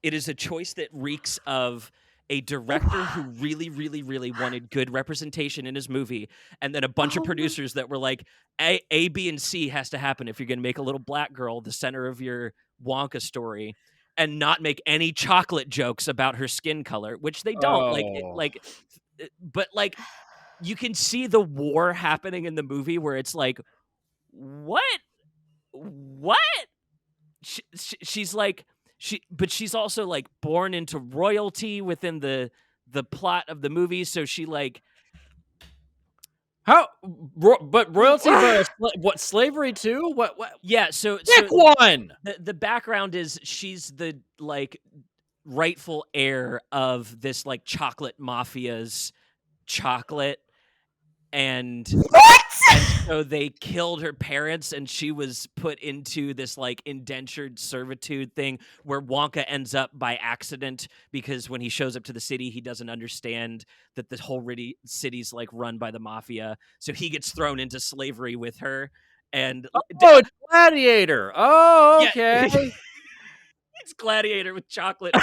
Speaker 2: a choice that reeks of a director who really, really, really wanted good representation in his movie, and then a bunch of producers that were like, A, B, and C has to happen if you're going to make a little black girl the center of your Wonka story, and not make any chocolate jokes about her skin color, which they don't. But like, you can see the war happening in the movie where it's like, what? She's like. But she's also like born into royalty within the plot of the movie, so she like
Speaker 1: but royalty, but what, slavery too? What?
Speaker 2: Yeah, so
Speaker 1: pick one.
Speaker 2: The background is she's the like rightful heir of this like chocolate mafia's chocolate, and so they killed her parents, and she was put into this like indentured servitude thing where Wonka ends up by accident, because when he shows up to the city, he doesn't understand that the whole city's like run by the mafia. So he gets thrown into slavery with her. And
Speaker 1: it's Gladiator. Oh, okay. Yeah.
Speaker 2: It's Gladiator with chocolate.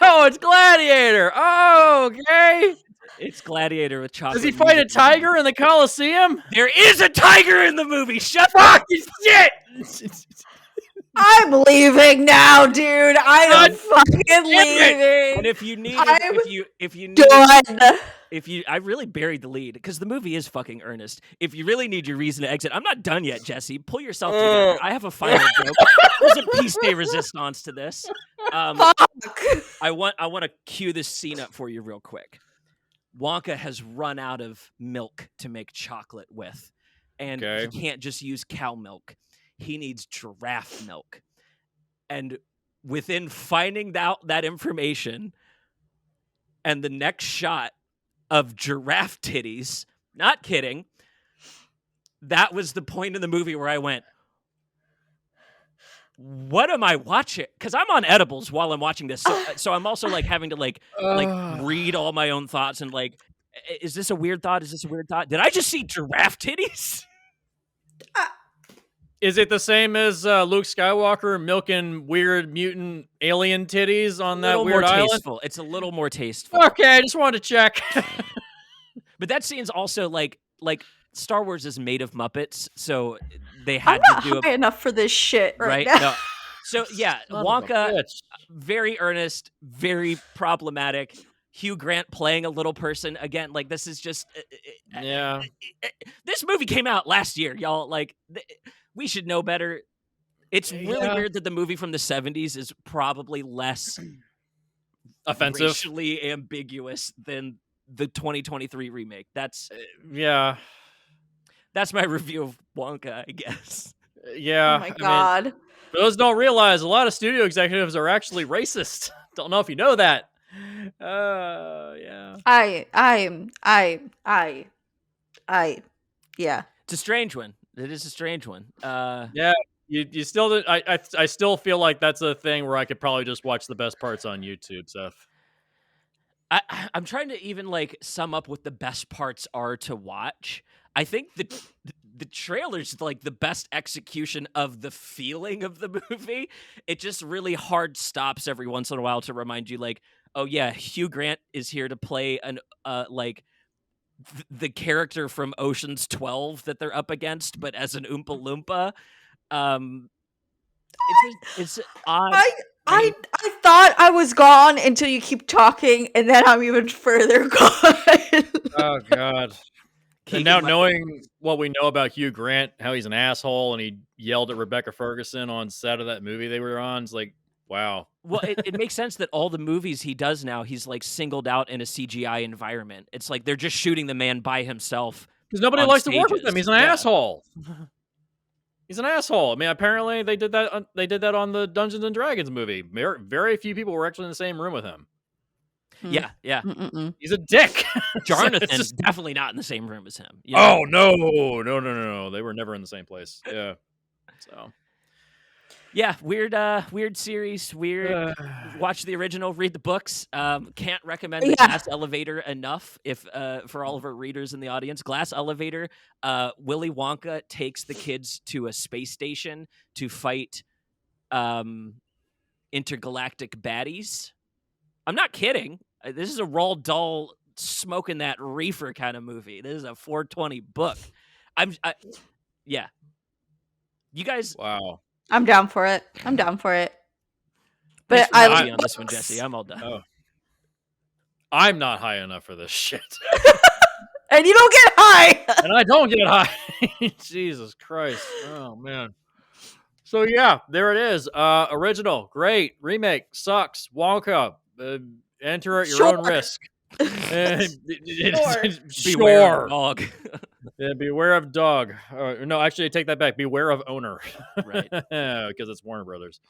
Speaker 1: Oh, it's Gladiator. Oh, okay.
Speaker 2: It's Gladiator with chocolate.
Speaker 1: Does he fight a tiger in the Coliseum?
Speaker 2: There is a tiger in the movie. Shut up!
Speaker 1: Shit!
Speaker 3: I'm leaving now, dude. I am fucking leaving.
Speaker 2: And if you need, I really buried the lead because the movie is fucking earnest. If you really need your reason to exit, I'm not done yet, Jesse. Pull yourself together. I have a final joke. There's a piece de resistance to this. I want to cue this scene up for you real quick. Wonka has run out of milk to make chocolate with, and he
Speaker 1: Okay.
Speaker 2: can't just use cow milk. He needs giraffe milk. And within finding out that information and the next shot of giraffe titties, not kidding, that was the point in the movie where I went, what am I watching? Because I'm on edibles while I'm watching this, so I'm also like having to like read all my own thoughts and like, is this a weird thought? Is this a weird thought? Did I just see giraffe titties?
Speaker 1: Is it the same as Luke Skywalker milking weird mutant alien titties on that weird island?
Speaker 2: Tasteful. It's a little more tasteful.
Speaker 1: Okay, I just wanted to check.
Speaker 2: But that scene's also like Star Wars is made of Muppets, so they had to do
Speaker 3: high enough for this shit right now.
Speaker 2: No. So yeah, Wonka, very earnest, very problematic. Hugh Grant playing a little person again. Like this is just this movie came out last year, y'all. Like we should know better. It's really weird that the movie from the 70s is probably less
Speaker 1: offensive,
Speaker 2: racially ambiguous than the 2023 remake. That's that's my review of Wonka, I guess.
Speaker 1: Yeah.
Speaker 3: Oh my God.
Speaker 1: Mean, those don't realize a lot of studio executives are actually racist. Don't know if you know that. Yeah.
Speaker 3: Yeah.
Speaker 2: It's a strange one. It is a strange one.
Speaker 1: Yeah. You still, I still feel like that's a thing where I could probably just watch the best parts on YouTube, Seth.
Speaker 2: I'm trying to even like sum up what the best parts are to watch. I think the trailer's like the best execution of the feeling of the movie. It just really hard stops every once in a while to remind you, like, oh yeah, Hugh Grant is here to play an like the character from Ocean's 12 that they're up against, but as an Oompa Loompa. It's odd.
Speaker 3: I thought I was gone until you keep talking, and then I'm even further gone.
Speaker 1: Oh God. And now knowing what we know about Hugh Grant, how he's an asshole, and he yelled at Rebecca Ferguson on set of that movie they were on, it's like, wow.
Speaker 2: Well, it makes sense that all the movies he does now, he's like singled out in a CGI environment. It's like they're just shooting the man by himself.
Speaker 1: Because nobody likes to work with him. He's an asshole. He's an asshole. I mean, apparently they did that. They did that on the Dungeons and Dragons movie. Very few people were actually in the same room with him.
Speaker 2: Yeah.
Speaker 1: He's a dick.
Speaker 2: Jonathan's definitely not in the same room as him.
Speaker 1: You know? Oh no! They were never in the same place. Yeah. So.
Speaker 2: Yeah, weird series. Weird. Watch the original, read the books. Can't recommend the Glass Elevator enough. If for all of our readers in the audience, Glass Elevator. Willy Wonka takes the kids to a space station to fight intergalactic baddies. I'm not kidding. This is a Roald Dahl smoking that reefer kind of movie. This is a 420 book. Yeah. You guys.
Speaker 1: Wow.
Speaker 3: I'm down for it. But
Speaker 2: I like on this one, Jesse. I'm all done.
Speaker 1: Oh. I'm not high enough for this shit.
Speaker 3: And you don't get high.
Speaker 1: And I don't get high. Jesus Christ. Oh man. So yeah, there it is. Original, great. Remake sucks. Wonka. Enter at your own risk.
Speaker 2: Beware of dog.
Speaker 1: Yeah, beware of dog. No, actually, I take that back. Beware of owner.
Speaker 2: Right.
Speaker 1: Because it's Warner Brothers.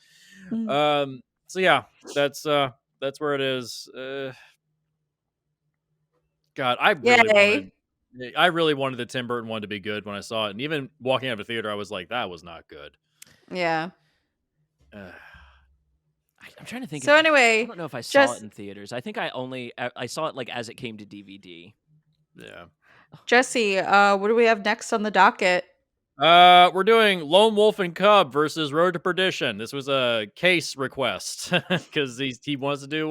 Speaker 1: So yeah, that's where it is. God, I really wanted the Tim Burton one to be good when I saw it, and even walking out of the theater, I was like, that was not good.
Speaker 3: Yeah.
Speaker 2: I'm trying to think.
Speaker 3: So anyway,
Speaker 2: I don't know if I saw it in theaters. I think I saw it like as it came to DVD.
Speaker 1: Yeah.
Speaker 3: Jesse, what do we have next on the docket?
Speaker 1: We're doing Lone Wolf and Cub versus Road to Perdition. This was a case request because he wants to do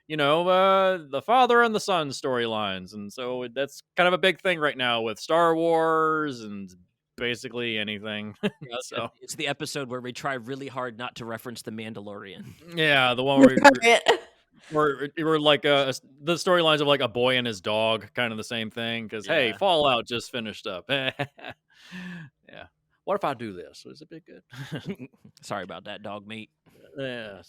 Speaker 1: the father and the son storylines, and so that's kind of a big thing right now with Star Wars and basically anything. So
Speaker 2: it's the episode where we try really hard not to reference the Mandalorian.
Speaker 1: Yeah, the one where we're like the storylines of like a boy and his dog, kind of the same thing. Because hey, Fallout just finished up. Yeah. What if I do this? Is it be good?
Speaker 2: Sorry about that, dog meat.
Speaker 1: Yeah.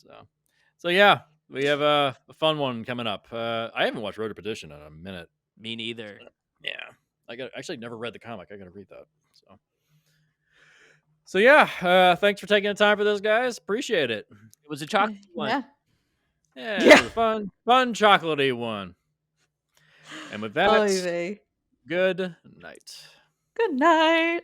Speaker 1: So yeah, we have a fun one coming up. I haven't watched Road to Perdition in a minute.
Speaker 2: Me neither.
Speaker 1: Yeah. I actually never read the comic. I got to read that. So yeah, thanks for taking the time for this, guys. Appreciate it.
Speaker 2: It was a chocolate one.
Speaker 3: Yeah.
Speaker 1: Yeah,
Speaker 3: Yeah.
Speaker 1: it was a fun chocolatey one. And with that,
Speaker 3: Oy vey.
Speaker 1: good night.
Speaker 3: Good night.